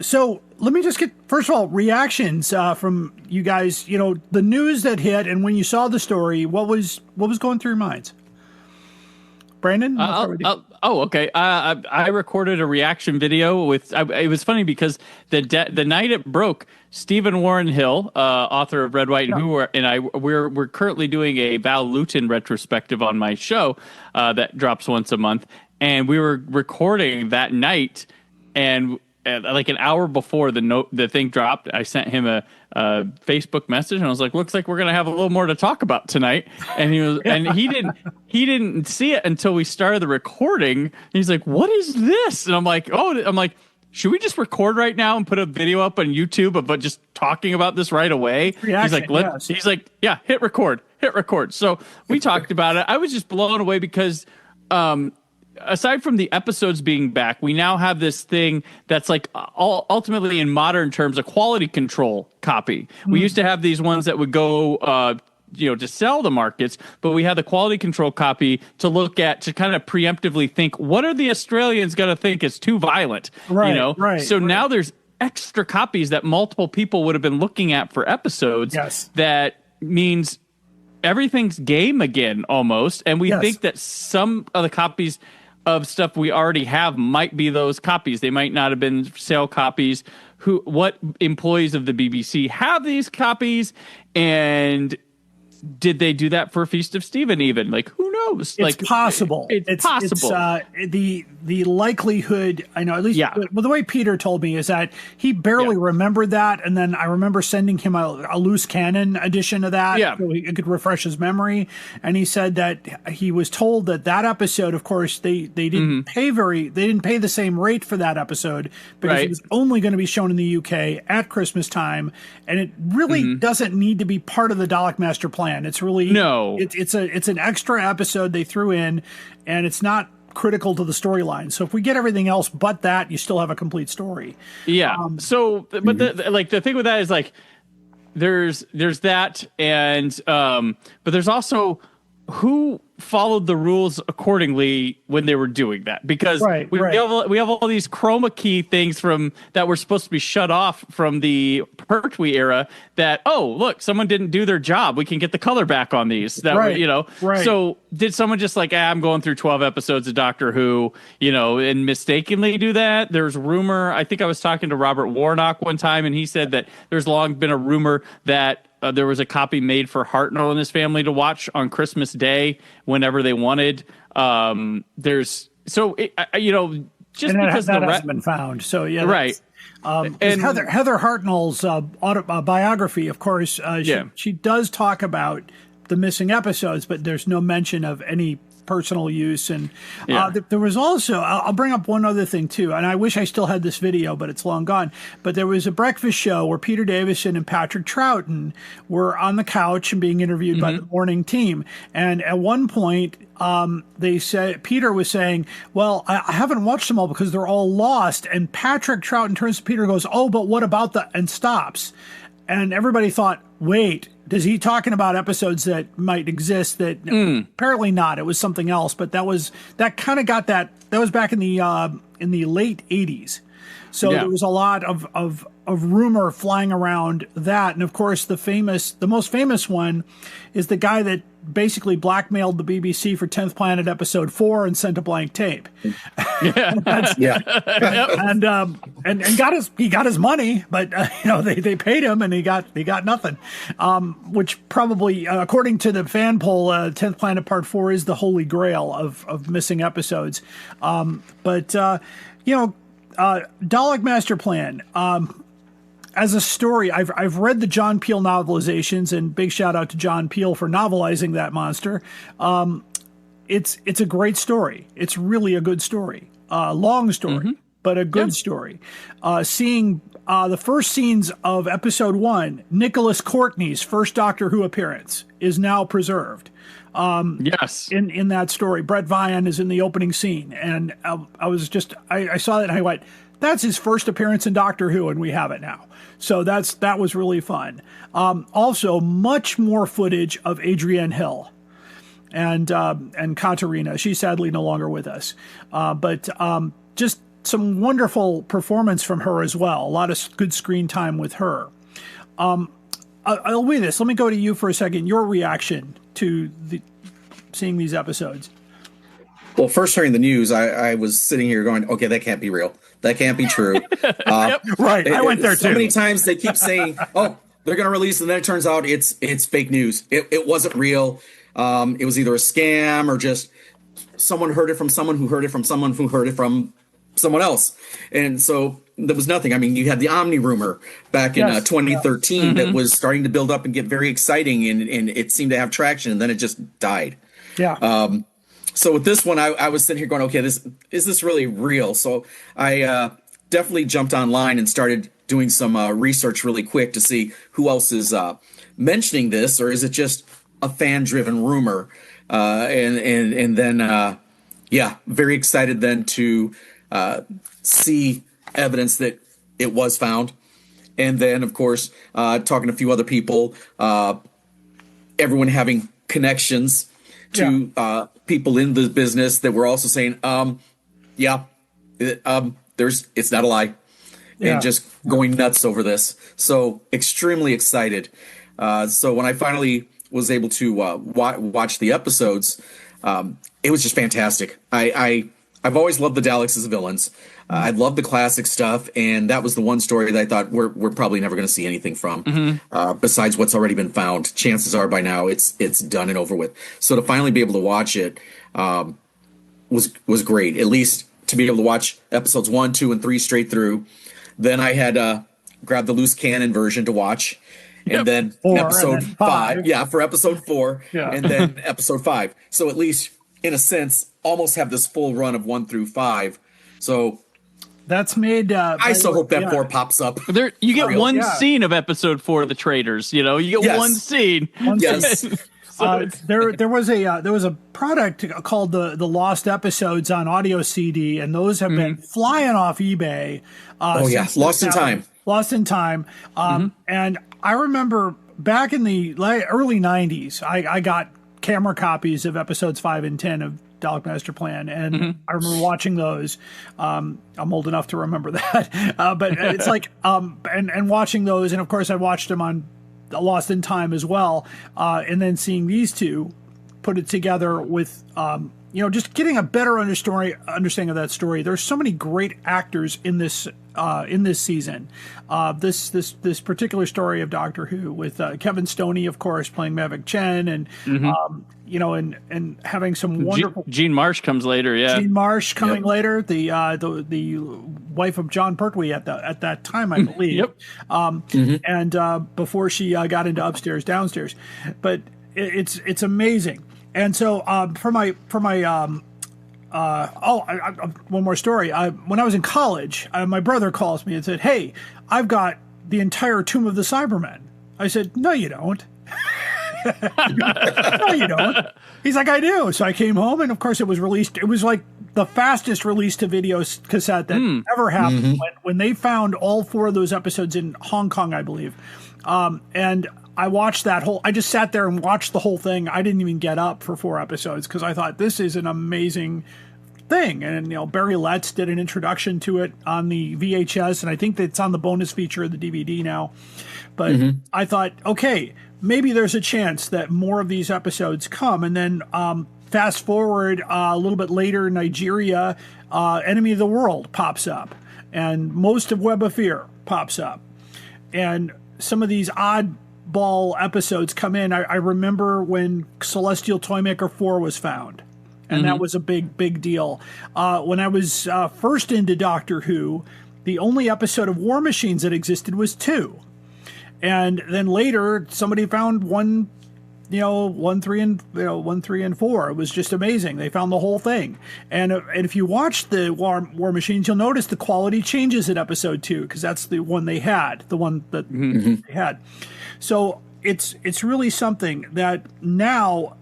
So let me just get, first of all, reactions from you guys. The news that hit, and when you saw the story, what was going through your minds? Brandon? Okay. I recorded a reaction video with. It was funny because the night it broke, Stephen Warren Hill, author of Red, White, and Who, and we're currently doing a Val Lewton retrospective on my show that drops once a month, and we were recording that night, and like an hour before the thing dropped, I sent him a Facebook message, and I was like, "Looks like we're gonna have a little more to talk about tonight." And he didn't see it until we started the recording. And he's like, "What is this?" And I'm like, should we just record right now and put a video up on YouTube of just talking about this right away? Reaction, he's like, yeah, hit record. So we talked about it. I was just blown away because, aside from the episodes being back, we now have this thing that's like ultimately in modern terms, a quality control copy. We used to have these ones that would go, to sell the markets, but we had the quality control copy to look at, to kind of preemptively think, what are the Australians going to think is too violent? Right. So now there's extra copies that multiple people would have been looking at for episodes. Yes. That means everything's game again almost. And we think that some of the copies of stuff we already have might be those copies. They might not have been sale copies. What employees of the BBC have these copies, and did they do that for Feast of Stephen even? Like, who knows? It's possible. It's possible. The likelihood, I know, at least the way Peter told me, is that he barely remembered that, and then I remember sending him a loose cannon edition of that so he could refresh his memory. And he said that he was told that episode, of course, they didn't pay the same rate for that episode because it was only going to be shown in the UK at Christmas time, and it really doesn't need to be part of the Dalek Master Plan. It's really it's an extra episode they threw in, and it's not critical to the storyline. So if we get everything else but that, you still have a complete story. Yeah. But the thing with that is like there's that, and but there's also who followed the rules accordingly when they were doing that, because we have all these chroma key things from that were supposed to be shut off from the Pertwee era that, look, someone didn't do their job, we can get the color back on these so did someone just like, I'm going through 12 episodes of Doctor Who, and mistakenly do that? There's rumor, I think I was talking to Robert Warnock one time, and he said that there's long been a rumor that there was a copy made for Hartnell and his family to watch on Christmas Day whenever they wanted. just and because that the hasn't been found. So yeah, right. And And- Heather Hartnell's biography, of course, she does talk about the missing episodes, but there's no mention of any personal use. And there was also, I'll bring up one other thing too, and I wish I still had this video, but it's long gone. But there was a breakfast show where Peter Davison and Patrick Troughton were on the couch and being interviewed by the morning team. And at one point, they said, Peter was saying, well, I haven't watched them all because they're all lost. And Patrick Troughton turns to Peter and goes, oh, but what about and stops. And everybody thought, wait, is he talking about episodes that might exist that apparently not? It was something else, but that kind of got that was back in the late 80s. So there was a lot of rumor flying around that. And of course, the most famous one is the guy that basically blackmailed the BBC for 10th Planet episode 4 and sent a blank tape. And got his money, but they paid him and he got nothing. Which probably, according to the fan poll, 10th Planet Part 4 is the holy grail of missing episodes. Dalek Master Plan. As a story, I've read the John Peel novelizations, and big shout out to John Peel for novelizing that monster. It's a great story. It's really a good story. Long story, but a good story. Seeing the first scenes of episode 1, Nicholas Courtney's first Doctor Who appearance is now preserved. Yes. In that story, Brett Vian is in the opening scene, and I saw that and I went, that's his first appearance in Doctor Who, and we have it now. So that was really fun. Also, much more footage of Adrienne Hill and Katarina. She's sadly no longer with us, but just some wonderful performance from her as well. A lot of good screen time with her. Eluides, let me go to you for a second. Your reaction to seeing these episodes. Well, first hearing the news, I was sitting here going, okay, that can't be real. That can't be true. Right. I went there too. So many times they keep saying, oh, they're going to release, and then it turns out it's fake news. It wasn't real. It was either a scam or just someone heard it from someone who heard it from someone who heard it from someone else. And so there was nothing. I mean, you had the Omni rumor back in 2013 that was starting to build up and get very exciting, and it seemed to have traction, and then it just died. Yeah. So with this one, I was sitting here going, okay, is this really real? So I definitely jumped online and started doing some research really quick to see who else is mentioning this, or is it just a fan-driven rumor? And then, very excited then to see evidence that it was found. And then, of course, talking to a few other people, everyone having connections to people in the business that were also saying, it's not a lie, and just going nuts over this. So extremely excited. So when I finally was able to watch the episodes, it was just fantastic. I've always loved the Daleks as villains. I love the classic stuff, and that was the one story that I thought we're probably never going to see anything from, besides what's already been found. Chances are by now it's done and over with. So to finally be able to watch it was great. At least to be able to watch episodes 1, 2, and 3 straight through. Then I had grabbed the loose cannon version to watch, and then episode 5. Yeah, for episode 4, and then episode 5. So at least in a sense, almost have this full run of 1 through 5. So that's made. I still hope that 4 pops up. There, you get one scene of episode 4 of the Traitors. You get one scene. There was a product called the Lost Episodes on audio CD, and those have been flying off eBay. Lost in Time. Lost in Time. And I remember back in the early 90s, I got camera copies of episodes 5 and 10 of Dalek Master Plan, and I remember watching those. I'm old enough to remember that, but it's like and watching those, and of course I watched them on Lost in Time as well, and then seeing these two put it together with just getting a better understanding of that story. There's so many great actors in this season. This particular story of Doctor Who with Kevin Stoney, of course, playing Mavic Chen, and and having some wonderful. Jean Marsh comes later. Yeah, Jean Marsh coming later. The wife of John Pertwee at that time, I believe. And before she got into Upstairs Downstairs, but it's amazing. And so for my one more story. When I was in college, my brother calls me and said, "Hey, I've got the entire Tomb of the Cybermen." I said, "No, you don't." No, you don't. He's like, "I do." So I came home, and of course, it was released. It was like the fastest release to video cassette that ever happened. When they found all 4 of those episodes in Hong Kong, I believe, and I watched that whole. I just sat there and watched the whole thing. I didn't even get up for 4 episodes because I thought this is an amazing thing. And Barry Letts did an introduction to it on the VHS, and I think that it's on the bonus feature of the DVD now. But I thought, okay, maybe there's a chance that more of these episodes come. And then fast forward a little bit later, Nigeria, Enemy of the World pops up, and most of Web of Fear pops up, and some of these oddball episodes come in. I remember when Celestial Toymaker 4 was found, and that was a big deal. When I was first into Doctor Who, the only episode of War Machines that existed was 2. And then later, somebody found 1, 3, and 4. It was just amazing. They found the whole thing. And if you watch the War Machines, you'll notice the quality changes in episode 2, because that's the one they had, the one that they had. So it's really something that now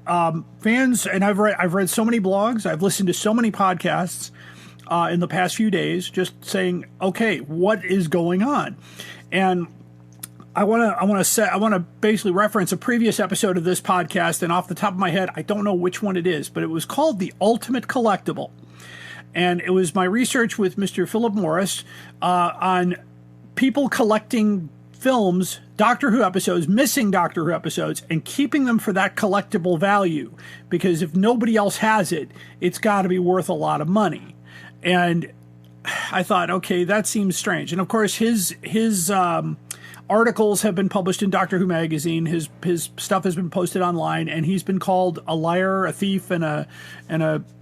fans, and I've read so many blogs, I've listened to so many podcasts in the past few days, just saying, okay, what is going on? And I want to basically reference a previous episode of this podcast, and off the top of my head, I don't know which one it is, but it was called The Ultimate Collectible. And it was my research with Mr. Philip Morris on people collecting films, Doctor Who episodes, missing Doctor Who episodes, and keeping them for that collectible value. Because if nobody else has it, it's got to be worth a lot of money. And I thought, okay, that seems strange. And of course, his articles have been published in Doctor Who magazine. His stuff has been posted online, and he's been called a liar, a thief, and a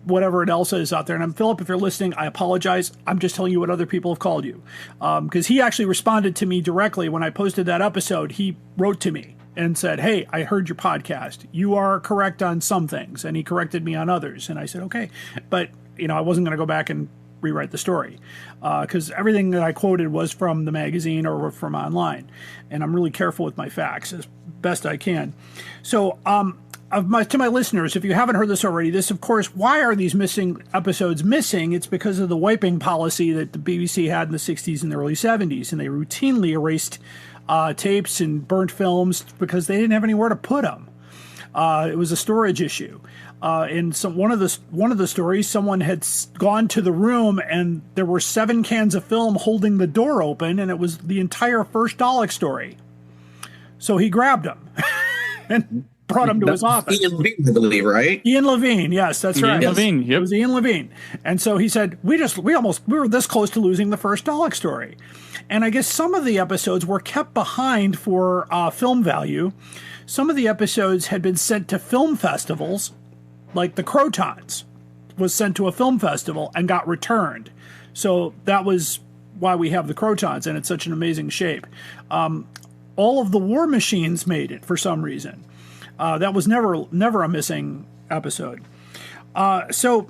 whatever it else is out there. And I'm Philip, if you're listening, I apologize. I'm just telling you what other people have called you, because he actually responded to me directly when I posted that episode. He wrote to me and said, "Hey, I heard your podcast. You are correct on some things," and he corrected me on others. And I said, "Okay," but I wasn't going to go back and rewrite the story, because everything that I quoted was from the magazine or from online, and I'm really careful with my facts as best I can. So to my listeners, if you haven't heard this already, this, of course, why are these missing episodes missing? It's because of the wiping policy that the BBC had in the 60s and the early 70s, and they routinely erased tapes and burnt films because they didn't have anywhere to put them. It was a storage issue. In one of the stories, someone had gone to the room and there were 7 cans of film holding the door open, and it was the entire first Dalek story. So he grabbed them and brought him to his office. Ian Levine, I believe, right? Ian Levine, yes, that's right. Ian Levine, yep. It was Ian Levine. And so he said, we were this close to losing the first Dalek story. And I guess some of the episodes were kept behind for film value. Some of the episodes had been sent to film festivals, like the Crotons was sent to a film festival and got returned. So that was why we have the Crotons, and it's such an amazing shape. All of the War Machines made it for some reason. That was never a missing episode. So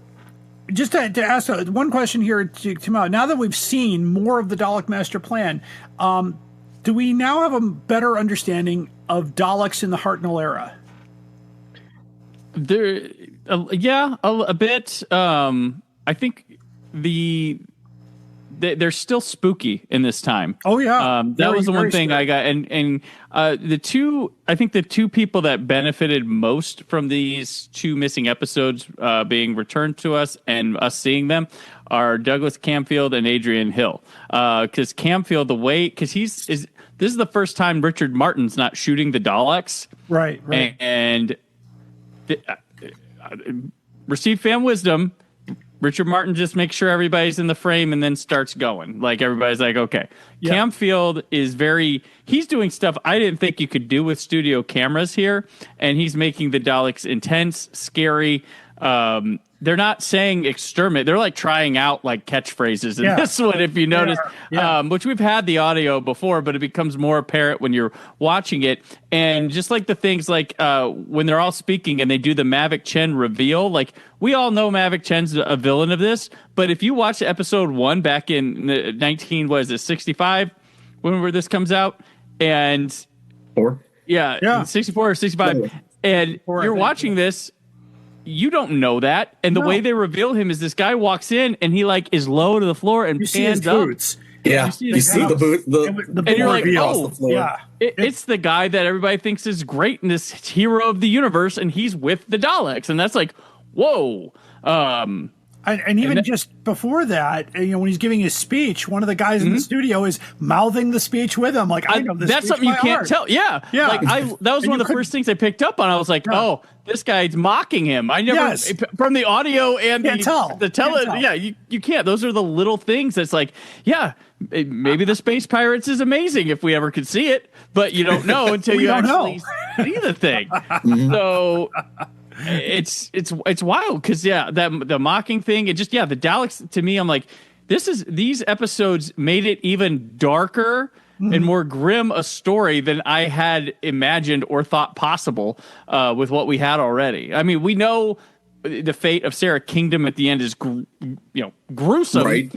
just to ask one question here to come out, now that we've seen more of the Dalek Master Plan, do we now have a better understanding of Daleks in the Hartnell era? A bit. I think they're still spooky in this time. Oh yeah, that was the one thing I got. And the two people that benefited most from these 2 missing episodes being returned to us and us seeing them are Douglas Camfield and Adrian Hill. Because Camfield, this is the first time Richard Martin's not shooting the Daleks. Right. And received fan wisdom. Richard Martin just makes sure everybody's in the frame and then starts going. Like everybody's like, okay. Yeah. Camfield is he's doing stuff I didn't think you could do with studio cameras here. And he's making the Daleks intense, scary. They're not saying exterminate. They're like trying out like catchphrases in this one, if you notice, which we've had the audio before, but it becomes more apparent when you're watching it. And just like the things like when they're all speaking and they do the Mavic Chen reveal, like we all know Mavic Chen's a villain of this. But if you watch episode 1 back in 65, whenever this comes out, and 64 or 65, and you're watching this. You don't know that, and the way they reveal him is this guy walks in and he like is low to the floor and pans up. Yeah, you see the boot, and you're like, oh, yeah, it's the guy that everybody thinks is great and this hero of the universe, and he's with the Daleks, and that's like, whoa. And even just before that, when he's giving his speech, one of the guys in the studio is mouthing the speech with him. Like, I know this. That's something you can't tell. Yeah. Like that was one of the first things I picked up on. I was like, oh, this guy's mocking him. I never from the audio and the tele. Yeah, you can't. Those are the little things that's like, maybe the Space Pirates is amazing if we ever could see it, but you don't know until you actually see the thing. So it's wild because the mocking thing, it just the Daleks, to me, I'm like, these episodes made it even darker and more grim a story than I had imagined or thought possible with what we had already. I mean, we know the fate of Sarah Kingdom at the end is gruesome, right?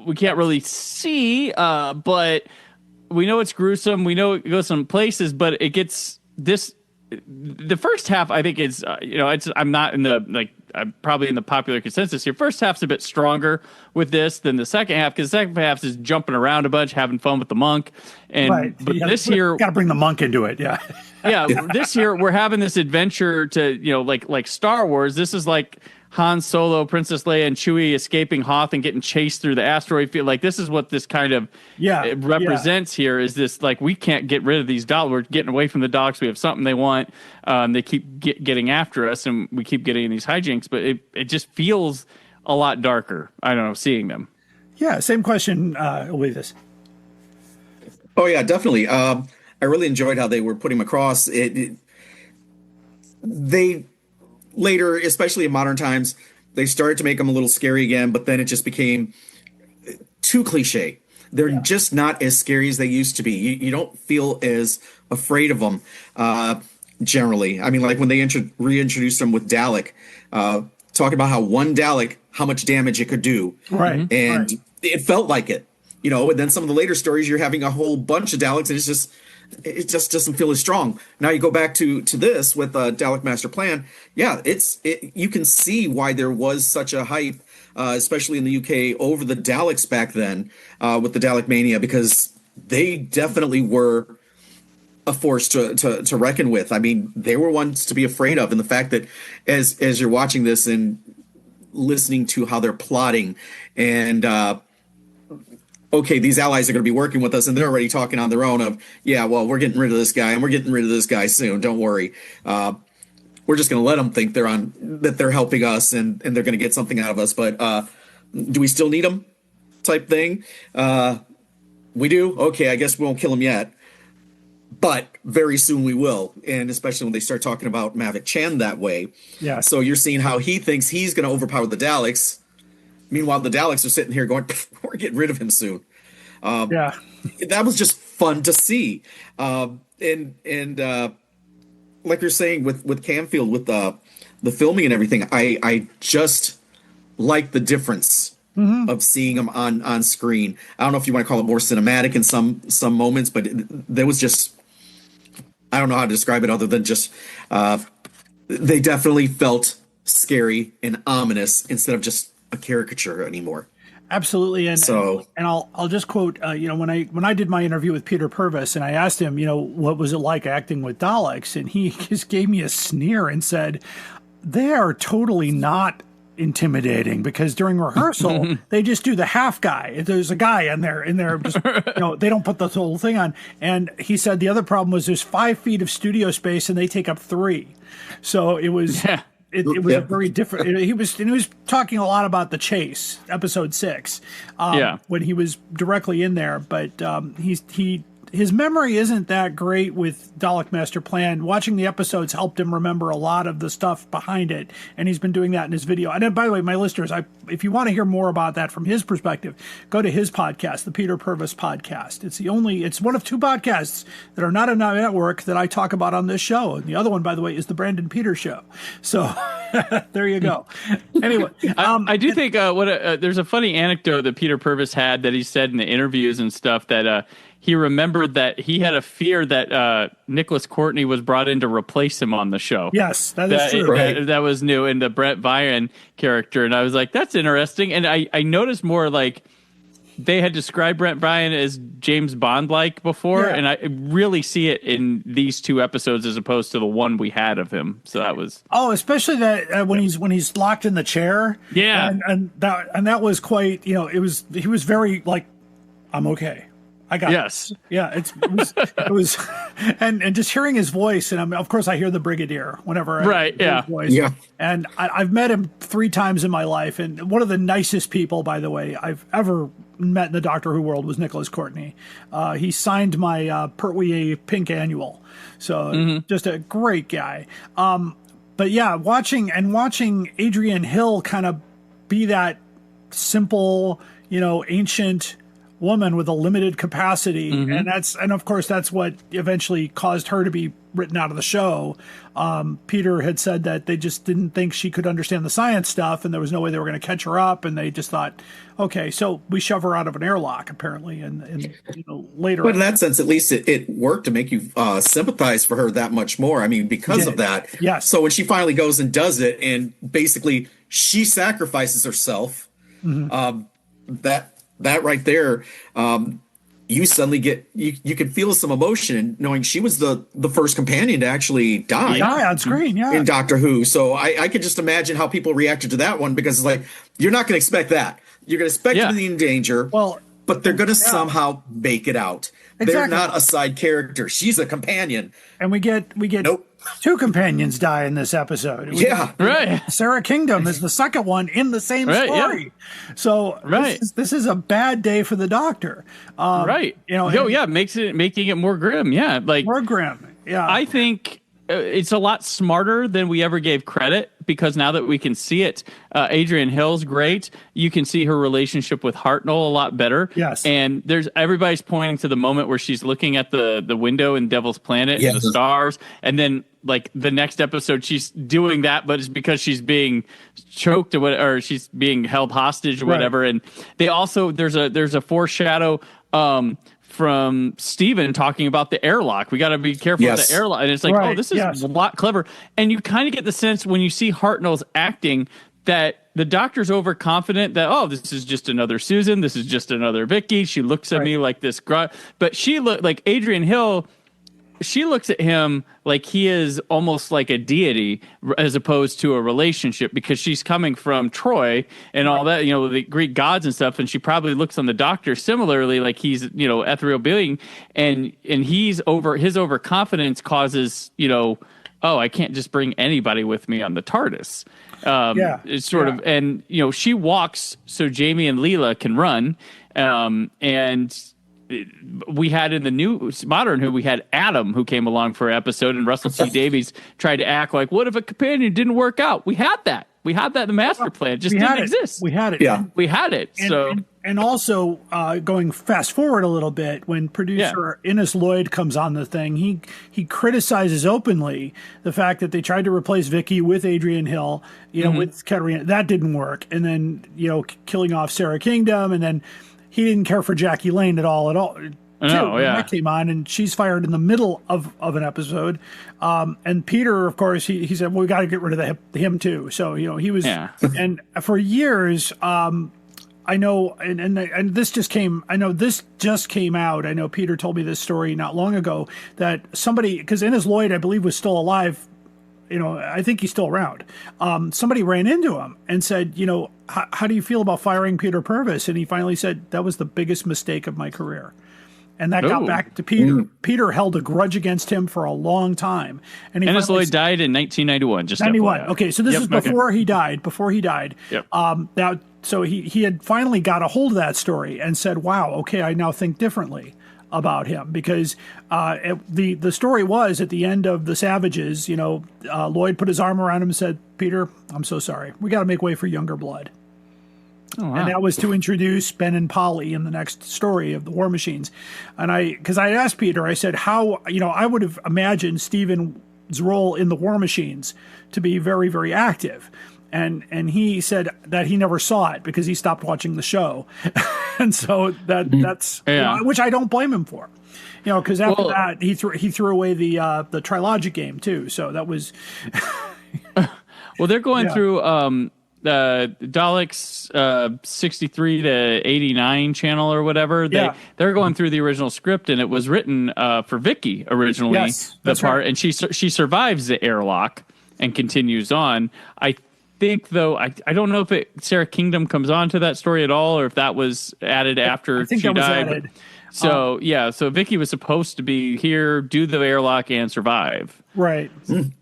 We can't really see, but we know it's gruesome. We know it goes some places, but it gets this. The first half, I think, is I'm not in the I'm probably in the popular consensus here. First half's a bit stronger with this than the second half, because the second half is jumping around a bunch, having fun with the monk, but this year got to bring the monk into it. This year we're having this adventure to like Star Wars. This is like Han Solo, Princess Leia, and Chewie escaping Hoth and getting chased through the asteroid field. Like, this is what this kind of represents here, is this, like, we can't get rid of these Daleks. We're getting away from the Daleks. We have something they want. They keep getting after us, and we keep getting in these hijinks. But it just feels a lot darker, I don't know, seeing them. Yeah, same question, Eludis. Oh, yeah, definitely. I really enjoyed how they were putting them across. They... Later, especially in modern times, they started to make them a little scary again, but then it just became too cliche. They're just not as scary as they used to be. You don't feel as afraid of them generally. I mean, like when they reintroduced them with Dalek, talking about how one Dalek, how much damage it could do. Right. And it felt like it, and then some of the later stories, you're having a whole bunch of Daleks, and it just doesn't feel as strong. Now you go back to this with Dalek Master Plan. Yeah, you can see why there was such a hype, especially in the UK, over the Daleks back then with the Dalek Mania, because they definitely were a force to reckon with. I mean, they were ones to be afraid of, and the fact that as you're watching this and listening to how they're plotting and okay, these allies are going to be working with us, and they're already talking on their own of, we're getting rid of this guy, and we're getting rid of this guy soon. Don't worry. We're just going to let them think that they're helping us, and they're going to get something out of us. But do we still need them? Type thing. We do. Okay, I guess we won't kill them yet, but very soon we will. And especially when they start talking about Mavic Chen that way. Yeah. So you're seeing how he thinks he's going to overpower the Daleks. Meanwhile, the Daleks are sitting here going, we're getting rid of him soon. That was just fun to see. And like you're saying with Camfield, with the filming and everything, I just like the difference of seeing him on screen. I don't know if you want to call it more cinematic in some moments, but there was just, I don't know how to describe it other than just they definitely felt scary and ominous instead of just a caricature anymore. Absolutely. And I'll just quote, when I did my interview with Peter Purvis, and I asked him, what was it like acting with Daleks? And he just gave me a sneer and said, they are totally not intimidating, because during rehearsal, they just do the half guy. There's a guy in there, just, they don't put the whole thing on. And he said the other problem was there's 5 feet of studio space and they take up 3. So it was, it was a very different. He was talking a lot about the chase, episode 6, when he was directly in there. But his memory isn't that great with Dalek Master Plan. Watching the episodes helped him remember a lot of the stuff behind it, and he's been doing that in his video. And then, by the way, my listeners, if you want to hear more about that from his perspective, go to his podcast, the Peter Purvis Podcast. It's one of 2 podcasts that are not on our network that I talk about on this show. And the other one, by the way, is the Brandon Peters Show. So there you go. Anyway, I do think there's a funny anecdote that Peter Purvis had that he said in the interviews and stuff that he remembered that he had a fear that Nicholas Courtney was brought in to replace him on the show. Yes, that is true. That was new in the Brett Vian character. And I was like, that's interesting. And I noticed more like they had described Brett Vian as James Bond-like before. Yeah. And I really see it in these 2 episodes as opposed to the one we had of him. So that was... Oh, especially that when he's locked in the chair. Yeah. And that was quite, he was very like, I'm okay. I got yes. It. Yeah, it was, and just hearing his voice, and of course I hear the Brigadier whenever I hear his voice. Yeah. And I've met him 3 times in my life, and one of the nicest people, by the way, I've ever met in the Doctor Who world was Nicholas Courtney. He signed my Pertwee Pink Annual, so just a great guy. But yeah, watching Adrian Hill kind of be that simple, ancient woman with a limited capacity, and of course that's what eventually caused her to be written out of the show. Peter had said that they just didn't think she could understand the science stuff, and there was no way they were going to catch her up, and they just thought, okay, so we shove her out of an airlock apparently, and later. But in that sense, at least it worked to make you sympathize for her that much more. I mean, because of that. Yes. So when she finally goes and does it, and basically she sacrifices herself, that right there, you suddenly get you can feel some emotion knowing she was the first companion to actually die on screen, in Doctor Who. So I could just imagine how people reacted to that one, because it's like you're not going to expect that. You're going to expect her to be in danger, but they're going to somehow make it out. Exactly. They're not a side character. She's a companion, and we get 2 companions die in this episode. Right. Sarah Kingdom is the second one in the same story. Yeah. So this is a bad day for the Doctor. Making it more grim. Yeah, like more grim. Yeah, I think it's a lot smarter than we ever gave credit, because now that we can see it, Adrian Hill's great. You can see her relationship with Hartnell a lot better. Yes. And everybody's pointing to the moment where she's looking at the window in Devil's Planet and the stars. And then like the next episode, she's doing that, but it's because she's being choked or she's being held hostage or whatever. And they also, there's a foreshadow, from Steven talking about the airlock. We got to be careful with the airlock. And it's like, oh, this is a lot clever. And you kind of get the sense when you see Hartnell's acting that the Doctor's overconfident that, oh, this is just another Susan. This is just another Vicky. She looks at me like this. But she looked like Adrian Hill. She looks at him like he is almost like a deity as opposed to a relationship, because she's coming from Troy and all that, the Greek gods and stuff. And she probably looks on the Doctor similarly, like he's, ethereal being, and his overconfidence causes, oh, I can't just bring anybody with me on the TARDIS. It's sort of, and, she walks so Jamie and Leela can run. And we had in the new modern Who, we had Adam, who came along for an episode, and Russell T Davies tried to act like, what if a companion didn't work out? We had that in the master plan. It just didn't exist. We had it. Yeah. We had it. And also going fast forward a little bit, when producer Innes Lloyd comes on the thing, he criticizes openly the fact that they tried to replace Vicky with Adrian Hill, with Katarina. That didn't work. And then, killing off Sarah Kingdom, and then he didn't care for Jackie Lane at all. That came on, and she's fired in the middle of an episode. And Peter, of course, he said, well, we got to get rid of him too. So, he was, and for years, I know, and this just came out. I know Peter told me this story not long ago, that somebody, because Innes Lloyd, I believe, was still alive. I think he's still around. Somebody ran into him and said, how do you feel about firing Peter Purvis? And he finally said, that was the biggest mistake of my career. And that got back to Peter. Peter held a grudge against him for a long time. And Ennis Lloyd died in 1991. Just 91. FYI. Okay, so this is before he died. Before he died. Yep. Now, so he had finally got a hold of that story and said, "Wow, okay, I now think differently about him," because the story was at the end of the Savages. Lloyd put his arm around him and said, "Peter, I'm so sorry. We got to make way for younger blood." Oh, wow. And that was to introduce Ben and Polly in the next story of the War Machines. And because I asked Peter, I said, how, I would have imagined Stephen's role in the War Machines to be very, very active. And he said that he never saw it because he stopped watching the show. And so that's, which I don't blame him for. Because after that, he threw away the Trilogic game too. So that was. Well, they're going through Dalek's 63 to 89 channel or whatever. They're going through the original script, and it was written for Vicky originally. Yes, the part, right. and she survives the airlock and continues on. I think though, I don't know if Sarah Kingdom comes on to that story at all, or if that was added after I think she that was died. added. So so Vicky was supposed to be here, do the airlock, and survive. Right,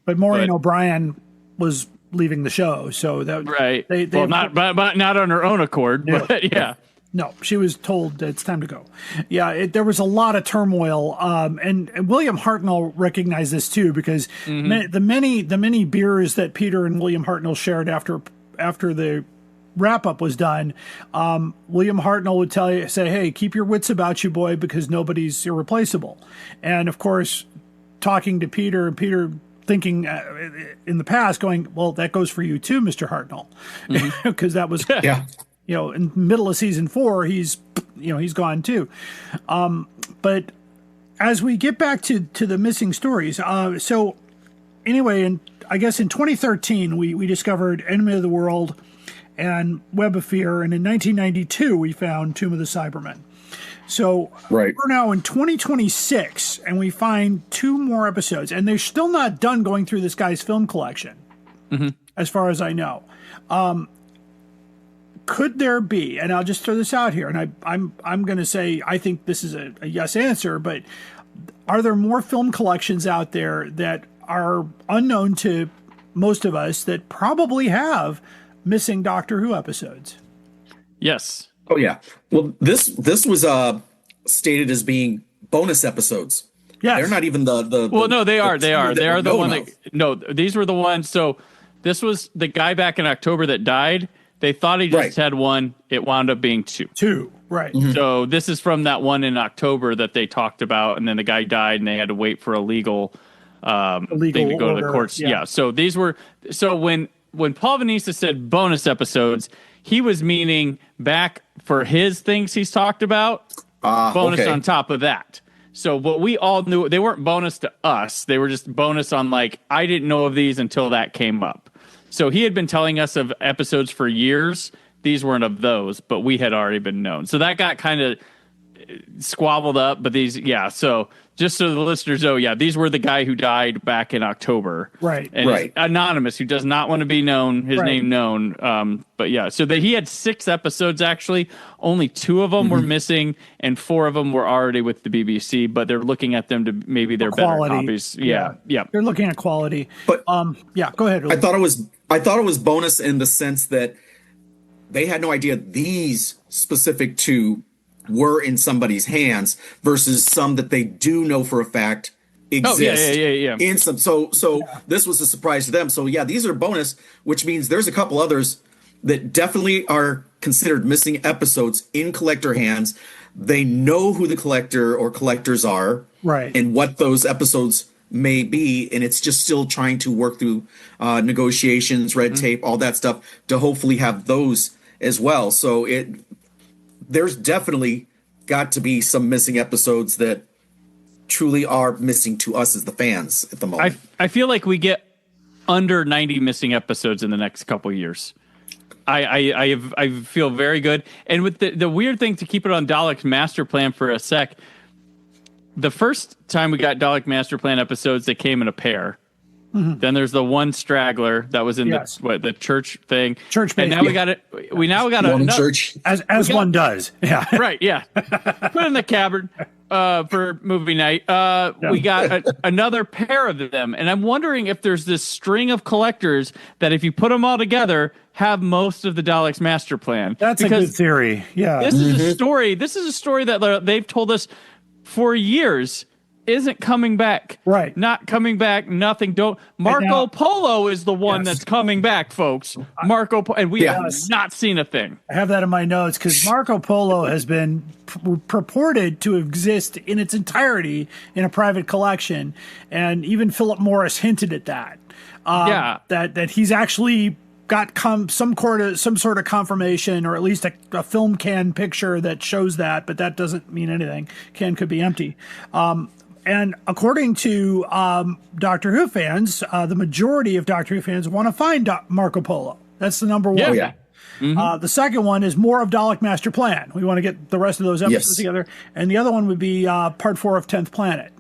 but Maureen O'Brien was leaving the show, so that right. But not on her own accord. No. But yeah, no, she was told that it's time to go. Yeah, there was a lot of turmoil, and William Hartnell recognized this too because the many beers that Peter and William Hartnell shared after the wrap up was done. William Hartnell would say, "Hey, keep your wits about you, boy, because nobody's irreplaceable." And of course, talking to Peter and Peter thinking in the past, going, "Well, that goes for you too, Mr. Hartnell," because that was in the middle of season 4, he's gone too. But as we get back to the missing stories, so anyway, and I guess in 2013 we discovered Enemy of the World and Web of Fear, and in 1992 we found Tomb of the Cybermen. So we're now in 2026, and we find 2 more episodes, and they're still not done going through this guy's film collection, as far as I know. Could there be? And I'll just throw this out here, and I'm going to say I think this is a yes answer, but are there more film collections out there that are unknown to most of us that probably have missing Doctor Who episodes? Yes. Oh yeah. Well, this was stated as being bonus episodes. Yeah, they're not even the well, no, they are. They are the one of. that. No, these were the ones. So this was the guy back in October that died. They thought he just had one. It wound up being 2. 2, right. So this is from that one in October that they talked about, and then the guy died, and they had to wait for a legal thing to go to the courts. Yeah. So these were. So when Paul Vanessa said bonus episodes, he was meaning back for his things he's talked about, bonus on top of that. So what we all knew, they weren't bonus to us. They were just bonus on I didn't know of these until that came up. So he had been telling us of episodes for years. These weren't of those, but we had already been known. So that got kind of squabbled up. But these, so just so the listeners know, these were the guy who died back in October. Right. And it's anonymous, who does not want to be known, his name known. But so he had 6 episodes, actually. Only 2 of them were missing, and 4 of them were already with the BBC, but they're looking at them to maybe they're better copies. Yeah. They're looking at quality. But go ahead. I thought it was bonus in the sense that they had no idea these specific 2 were in somebody's hands versus some that they do know for a fact exist in some. So this was a surprise to them. So these are bonus, which means there's a couple others that definitely are considered missing episodes in collector hands. They know who the collector or collectors are, right, and what those episodes may be, and it's just still trying to work through negotiations, red tape, all that stuff to hopefully have those as well. So there's definitely got to be some missing episodes that truly are missing to us as the fans at the moment. I feel like we get under 90 missing episodes in the next couple of years. I feel very good. And with the weird thing, to keep it on Dalek's master plan for a sec, the first time we got Dalek master plan episodes, they came in a pair. Then there's the one straggler that was in the church thing. And now we got it. We now got one another church, as one does. Yeah. Right. Yeah. Put it in the cupboard. for movie night. We got another pair of them, and I'm wondering if there's this string of collectors that, if you put them all together, have most of the Daleks' master plan. That's a good theory. Yeah, this is a story. This is a story that they've told us for years. Isn't coming back. Right. Not coming back. Nothing. Don't. Marco Polo is the one that's coming back, folks. Marco Polo. And we have not seen a thing. I have that in my notes because Marco Polo has been purported to exist in its entirety in a private collection. And even Philip Morris hinted at that. That he's actually got some sort of confirmation, or at least a film can picture that shows that, but that doesn't mean anything. Can could be empty. And according to Doctor Who fans, the majority of Doctor Who fans want to find Marco Polo. That's the number one. The second one is more of Dalek Master Plan. We want to get the rest of those episodes together. And the other one would be part 4 of 10th Planet.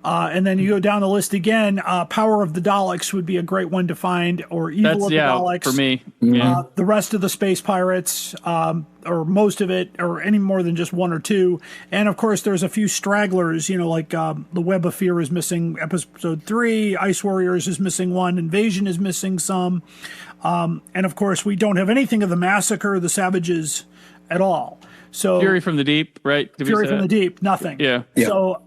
And then you go down the list again. Power of the Daleks would be a great one to find, or Evil of the Daleks for me. The rest of the Space Pirates, or most of it, or any more than just one or two. And of course, there's a few stragglers. Like the Web of Fear is missing episode 3. Ice Warriors is missing 1. Invasion is missing some. And of course, we don't have anything of the Massacre of the Savages at all. So Fury from the Deep, right? Fury from the Deep, nothing. Yeah. So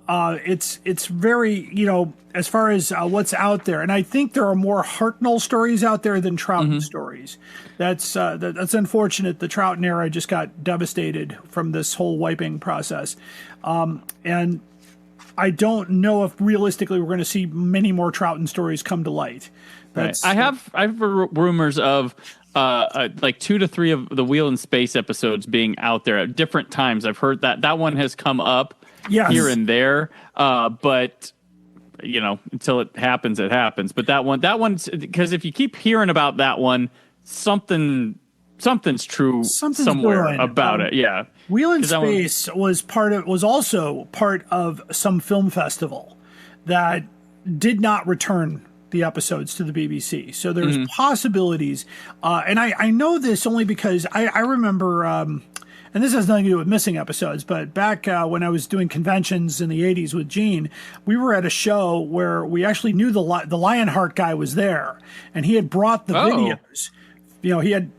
it's very, as far as what's out there, and I think there are more Hartnell stories out there than Troughton stories. That's unfortunate. The Troughton era just got devastated from this whole wiping process, and I don't know if realistically we're going to see many more Troughton stories come to light. I have rumors of like 2 to 3 of the Wheel in Space episodes being out there at different times. I've heard that one has come up here and there, but until it happens, it happens. But that one's because if you keep hearing about that one, something's true somewhere about it. Yeah, Wheel in Space was also part of some film festival that did not return the episodes to the BBC. So there's possibilities. And I know this only because I remember, and this has nothing to do with missing episodes, but back when I was doing conventions in the 80s with Gene, we were at a show where we actually knew the Lionheart guy was there, and he had brought the videos. He had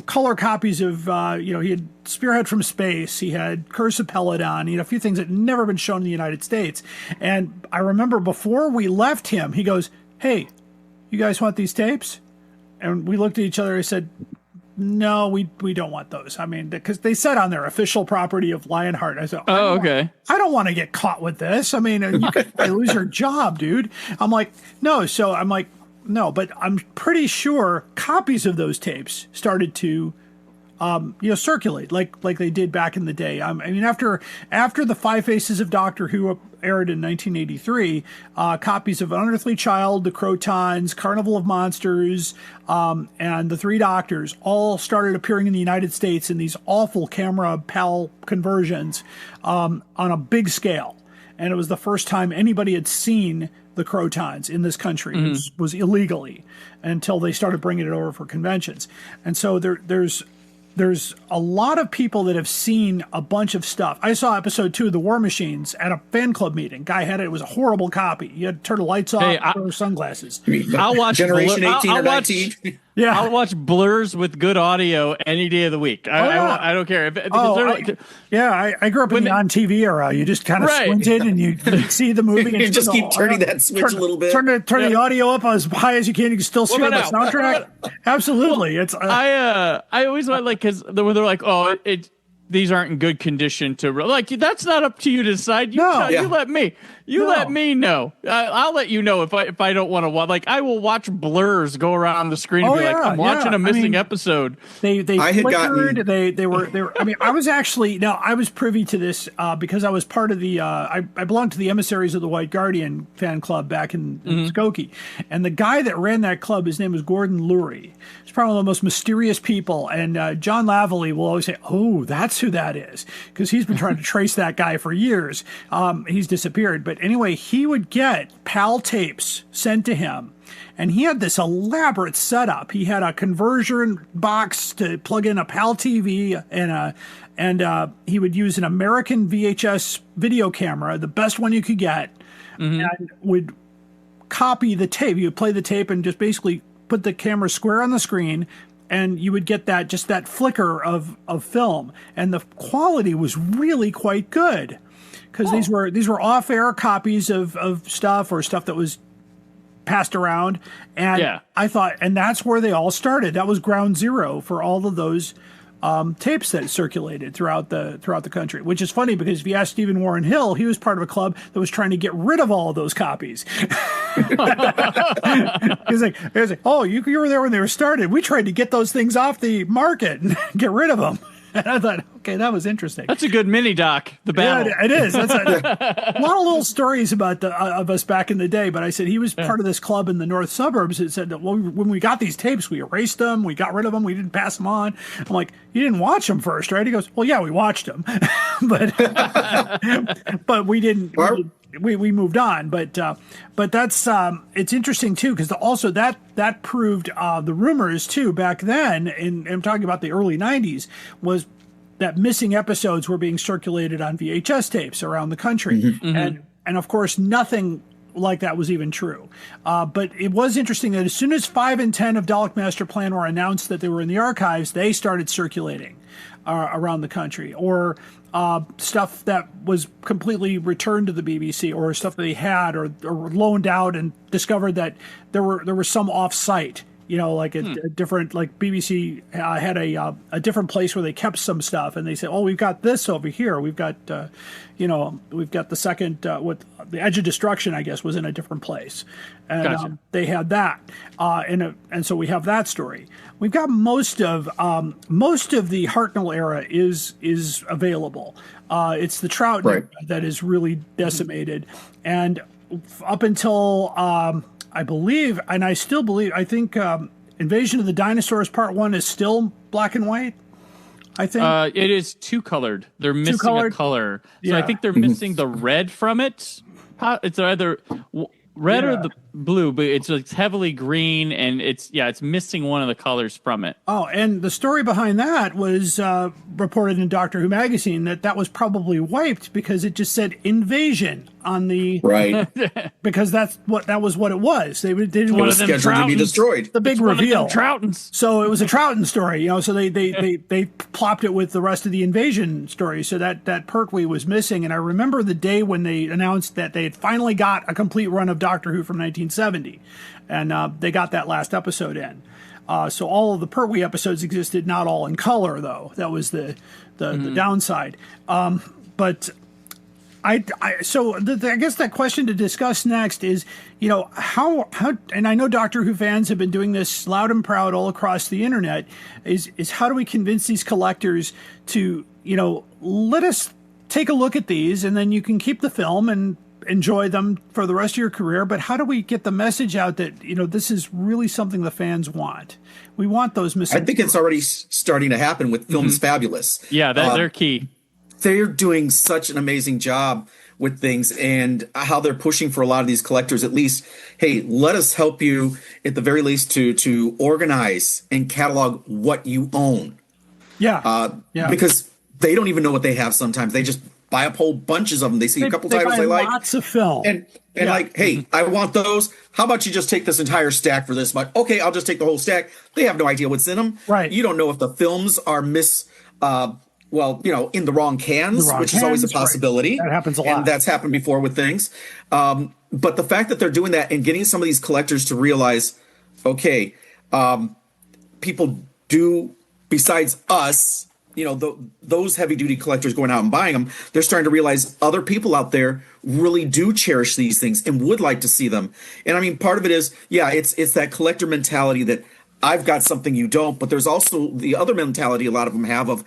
color copies of he had Spearhead from Space, he had Curse of Peladon, a few things that had never been shown in the United States. And I remember before we left him, he goes, "Hey, you guys want these tapes?" And we looked at each other and said, "No, we don't want those." I mean, because they said on their official property of Lionheart. I said, I don't want to get caught with this. I mean, you could lose your job, dude. I'm like, no. So I'm like, no, but I'm pretty sure copies of those tapes started to, circulate like they did back in the day. I mean, after the Five Faces of Doctor Who aired in 1983, copies of Unearthly Child, The Crotons, Carnival of Monsters, and The Three Doctors all started appearing in the United States in these awful camera PAL conversions on a big scale. And it was the first time anybody had seen the Crotons in this country. It was illegally until they started bringing it over for conventions. And so there's a lot of people that have seen a bunch of stuff. I saw episode 2 of The War Machines at a fan club meeting. Guy had it was a horrible copy. You had to turn the lights off and wear sunglasses. I'll watch Generation 18 or 19. I'll watch blurs with good audio any day of the week. I don't care. I grew up in the on TV era. You just kind of squinted and you see the movie. And you just keep turning that switch a little bit. Turn the audio up as high as you can. You can still hear the soundtrack. Absolutely. I always want because they're like, these aren't in good condition to that's not up to you to decide. You let me. Let me know. I'll let you know if I don't want to watch. Like I will watch blurs go around the screen and be like, I'm watching a missing episode. They flickered. They were. I mean, I was privy to this because I was part of the. I belonged to the Emissaries of the White Guardian fan club back in Skokie, and the guy that ran that club, his name was Gordon Lurie. He's probably one of the most mysterious people, and John Lavallee will always say, "Oh, that's who that is," because he's been trying to trace that guy for years. He's disappeared, but anyway, he would get PAL tapes sent to him And he had this elaborate setup. He had a conversion box to plug in a PAL TV and he would use an American VHS video camera, the best one you could get, and would copy the tape. You would play the tape and just basically put the camera square on the screen, and you would get that flicker of film. And the quality was really quite good, because these were off-air copies of stuff, or stuff that was passed around. And I thought, and that's where they all started. That was ground zero for all of those tapes that circulated throughout the country, which is funny, because if you ask Stephen Warren Hill, he was part of a club that was trying to get rid of all of those copies. He's like, oh, you were there when they were started. We tried to get those things off the market and get rid of them. And I thought, okay, that was interesting. That's a good mini doc. The battle. Yeah, it is. That's a lot of little stories about of us back in the day. But I said he was part of this club in the north suburbs. It said that when we got these tapes, we erased them, we got rid of them, we didn't pass them on. I'm like, you didn't watch them first, right? He goes, well, yeah, we watched them, but we didn't. We moved on, but that's it's interesting too, because also that proved the rumors too back then, and I'm talking about the early 90s, was that missing episodes were being circulated on VHS tapes around the country, and of course nothing like that was even true. But it was interesting that as soon as 5 and 10 of Dalek Master Plan were announced that they were in the archives, they started circulating around the country, or stuff that was completely returned to the BBC, or stuff that they had or loaned out and discovered that there were some off-site, like a different, like BBC had a different place where they kept some stuff, and they said, oh, we've got this over here. We've got, we've got the second, what the Edge of Destruction, I guess, was in a different place. And Gotcha. They had that. And so we have that story. We've got most of the Hartnell era is available. It's the Trout that is really decimated. And up until, I believe, and I still believe, I think Invasion of the Dinosaurs Part 1 is still black and white, I think. It is two-colored. They're missing Two-colored? a color. So Yeah. I think they're missing the red from it. It's either red or the blue, but it's heavily green, and it's missing one of the colors from it. Oh, and the story behind that was reported in Doctor Who magazine that was probably wiped because it just said Invasion on the because that was what it was. They didn't want them scheduled to be destroyed. The big reveal. Troutons. So it was a Trouton story, So they plopped it with the rest of the Invasion story. So that Pertwee was missing, and I remember the day when they announced that they had finally got a complete run of Doctor Who from 1970, and they got that last episode in. So all of the Pertwee episodes existed, not all in color, though. That was the downside. But I guess that question to discuss next is, how, and I know Doctor Who fans have been doing this loud and proud all across the internet, is how do we convince these collectors to, let us take a look at these, and then you can keep the film and enjoy them for the rest of your career. But how do we get the message out that, this is really something the fans want? We want those missing. I think it's already starting to happen with Films Fabulous. Yeah, they're key. They're doing such an amazing job with things, and how they're pushing for a lot of these collectors, at least, hey, let us help you at the very least to organize and catalog what you own. Because they don't even know what they have sometimes. They just buy up whole bunches of them. They see a couple titles they like. Lots of film. And like, hey, I want those. How about you just take this entire stack for this much? Okay, I'll just take the whole stack. They have no idea what's in them. Right. You don't know if the films are in the wrong cans, which is always a possibility. Right. That happens a lot. And that's happened before with things. But the fact that they're doing that and getting some of these collectors to realize, okay, people do, besides us, those heavy duty collectors going out and buying them, they're starting to realize other people out there really do cherish these things and would like to see them. And I mean, part of it is, it's that collector mentality that I've got something you don't, but there's also the other mentality a lot of them have of,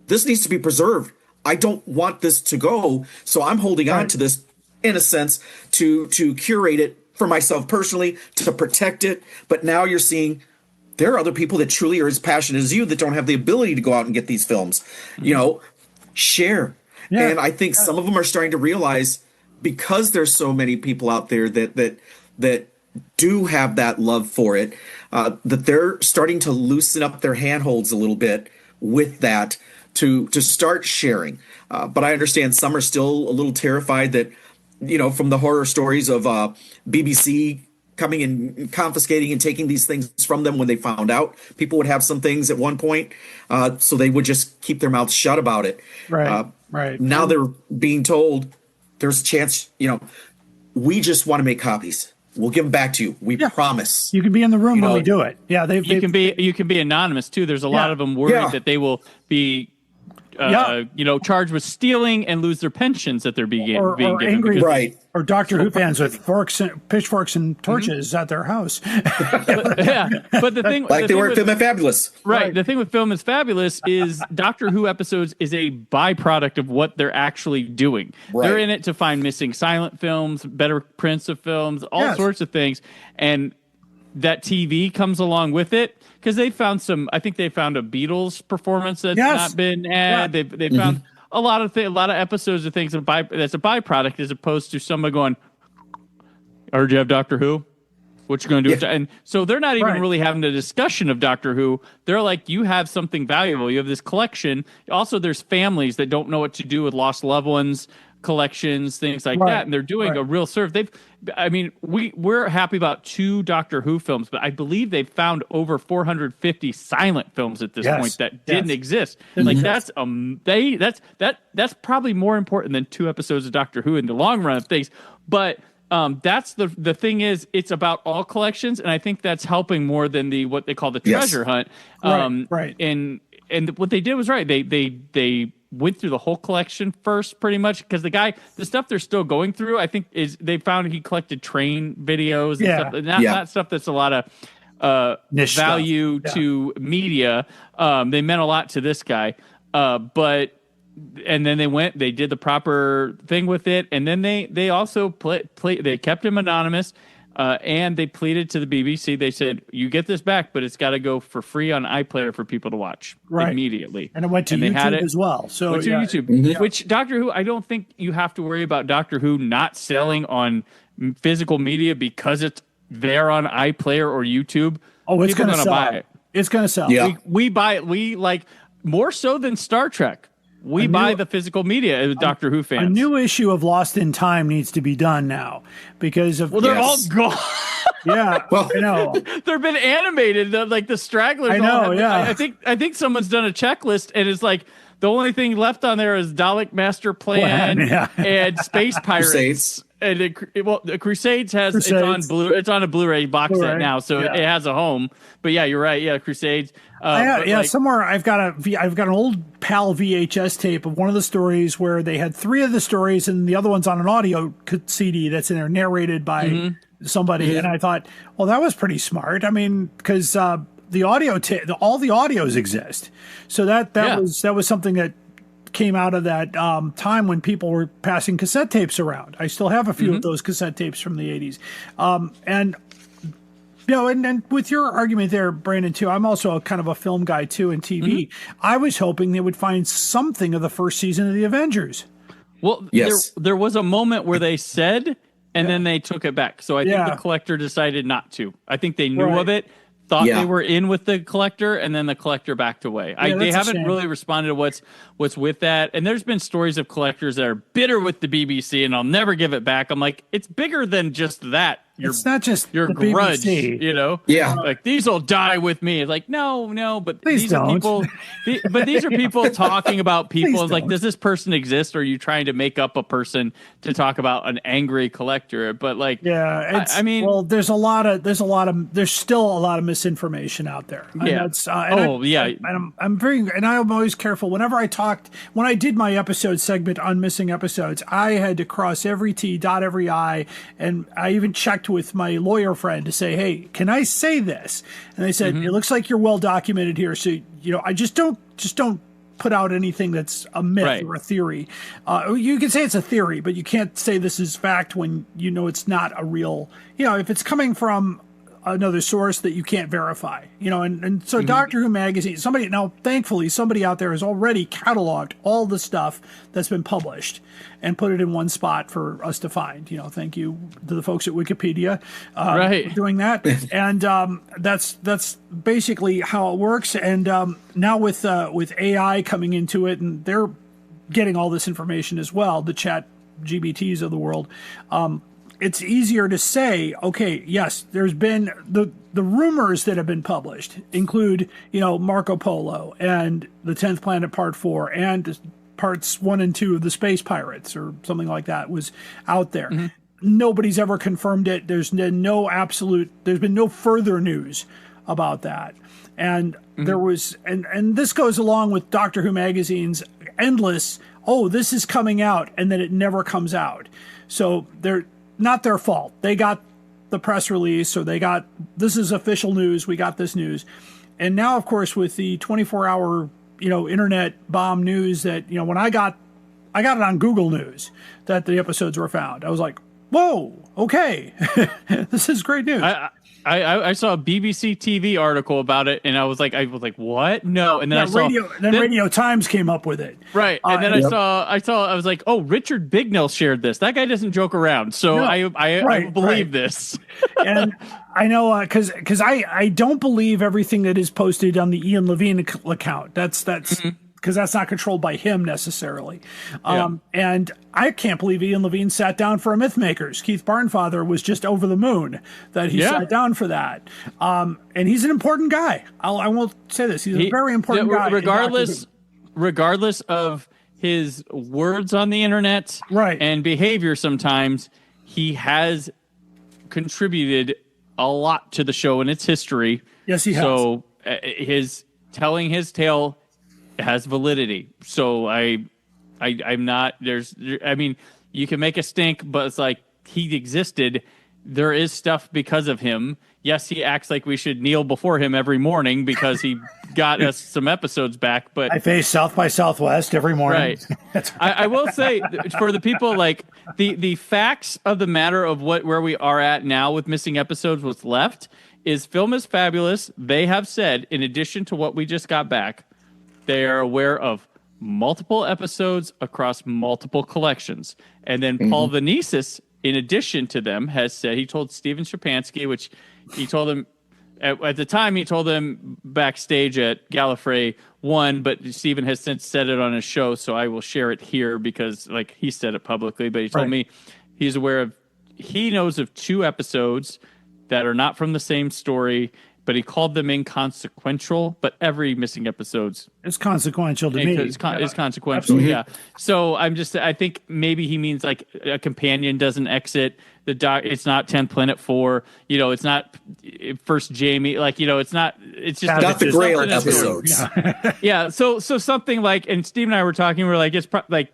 this needs to be preserved. I don't want this to go, so I'm holding on to this, in a sense, to curate it for myself personally, to protect it. But now you're seeing there are other people that truly are as passionate as you that don't have the ability to go out and get these films. Share. Yeah. And I think some of them are starting to realize, because there's so many people out there that do have that love for it, that they're starting to loosen up their handholds a little bit with that to start sharing. But I understand some are still a little terrified that, from the horror stories of BBC coming and confiscating and taking these things from them when they found out people would have some things at one point. So they would just keep their mouths shut about it. Right. Now they're being told there's a chance, we just want to make copies. We'll give them back to you. We promise. You can be in the room when we do it. Yeah, you can be anonymous too. There's a lot of them worried that they will be, charged with stealing and lose their pensions that they're being given. Angry, right? Or Doctor Who fans with pitchforks and torches at their house. But the thing, they were at Film and Fabulous, right? The thing with Film is Fabulous is Doctor Who episodes is a byproduct of what they're actually doing. Right. They're in it to find missing silent films, better prints of films, all sorts of things, and that TV comes along with it. Because they found I think they found a Beatles performance that's not been had. Yeah. They found a lot of episodes of things that's a byproduct, as opposed to somebody going, "I heard you have Doctor Who. What you going to do?" Yeah. And so they're not even really having a discussion of Doctor Who. They're like, "You have something valuable. You have this collection." Also, there's families that don't know what to do with lost loved ones, collections, things like that, and they're doing a real service. We're happy about 2 Doctor Who films, but I believe they've found over 450 silent films at this point that didn't exist. Like that's probably more important than 2 episodes of Doctor Who in the long run of things. But that's the thing is, it's about all collections, and I think that's helping more than what they call the treasure hunt. And what they did was right. They went through the whole collection first, pretty much, because the stuff they're still going through, I think, is they found he collected train videos and stuff, not stuff that's a lot of value to media. They meant a lot to this guy, and then they did the proper thing with it, and then they also they kept him anonymous. And they pleaded to the BBC. They said, "You get this back, but it's got to go for free on iPlayer for people to watch immediately." And it went to YouTube as well. So went to YouTube, which Doctor Who, I don't think you have to worry about Doctor Who not selling on physical media because it's there on iPlayer or YouTube. Oh, it's going to buy it. It's going to sell. Yeah. We buy it. We like more so than Star Trek. We buy the physical media as Doctor Who fans. A new issue of Lost in Time needs to be done now because of they're all gone. Yeah, well, I know they've been animated. Like the stragglers. I know. I think someone's done a checklist, and it's like the only thing left on there is Dalek Master Plan and Space Pirates. And the Crusades it's on a Blu-ray box set now, so it has a home. But yeah, you're right. Yeah, Crusades. Somewhere I've got an old PAL VHS tape of one of the stories where they had 3 of the stories, and the other one's on an audio CD that's in there, narrated by somebody. And I thought, well, that was pretty smart. I mean, because the audio all the audios exist, so that was something that came out of that time when people were passing cassette tapes around. I still have a few of those cassette tapes from the 80s. And with your argument there, Brandon, too, I'm also a kind of a film guy, too, in TV. I was hoping they would find something of the first season of The Avengers. Well, there was a moment where they said, and then they took it back. So I think the collector decided not to. I think they knew of it, thought they were in with the collector, and then the collector backed away. They haven't really responded to what's with that. And there's been stories of collectors that are bitter with the BBC, and I'll never give it back. I'm like, it's bigger than just that. It's not just your grudge, BBC. you know? Yeah. Like, these will die with me. It's like, no, but please these don't. are people. But these are people talking about people. It's like, does this person exist? Or are you trying to make up a person to talk about an angry collector? But like, there's still a lot of misinformation out there. And I'm always careful whenever when I did my episode segment on missing episodes, I had to cross every T, dot every I, and I even checked with my lawyer friend to say, hey, can I say this? And they said, it looks like you're well documented here. So, I just don't put out anything that's a myth or a theory. You can say it's a theory, but you can't say this is fact when it's not a real, if it's coming from another source that you can't verify, and so Doctor Who magazine, thankfully somebody out there has already cataloged all the stuff that's been published and put it in one spot for us to find. Thank you to the folks at Wikipedia for doing that. And that's basically how it works. And now with AI coming into it, and they're getting all this information as well, the chat GBTs of the world, it's easier to say, okay, yes, there's been the rumors that have been published include, Marco Polo and the 10th Planet Part 4 and parts 1 and 2 of the Space Pirates or something like that was out there. Mm-hmm. Nobody's ever confirmed it. There's been no further news about that. And there was, and this goes along with Doctor Who magazine's endless, this is coming out, and then it never comes out. So they're not their fault. They got the press release, or this is official news. We got this news. And now, of course, with the 24-hour, internet bomb news that, when I got it on Google News that the episodes were found. I was like, whoa, okay. This is great news. I saw a BBC TV article about it, and I was like, what? No. And then Radio Times came up with it. Right. And then I was like, oh, Richard Bignell shared this. That guy doesn't joke around. So I believe this. And I know, because I don't believe everything that is posted on the Ian Levine account. That's because that's not controlled by him necessarily. And I can't believe Ian Levine sat down for a Mythmakers. Keith Barnfather was just over the moon that he sat down for that. And he's an important guy. I won't say this. He's a very important guy. Regardless of his words on the internet and behavior sometimes, he has contributed a lot to the show and its history. Yes, he has. So his telling his tale has validity. So I'm not, you can make a stink, but it's like he existed. There is stuff because of him. Yes, he acts like we should kneel before him every morning because he got us some episodes back. But I face South by Southwest every morning. Right. I will say for the people, like the facts of the matter of where we are at now with missing episodes, what's left is Film is Fabulous. They have said, in addition to what we just got back, they are aware of multiple episodes across multiple collections. And then Paul Venesis, in addition to them, has said, he told Steven Shapansky, which he told him at the time, he told him backstage at Gallifrey 1, but Steven has since said it on his show, so I will share it here because he said it publicly, but he told me he knows of 2 episodes that are not from the same story, but he called them inconsequential. But every missing episode's consequential to me. It's consequential, absolutely. Yeah. So I think maybe he means like a companion doesn't exit it's not 10th Planet 4. It's not First Jamie. It's not. It's just not the Grail episodes. Yeah. So something like, and Steve and I were talking. We're like, it's like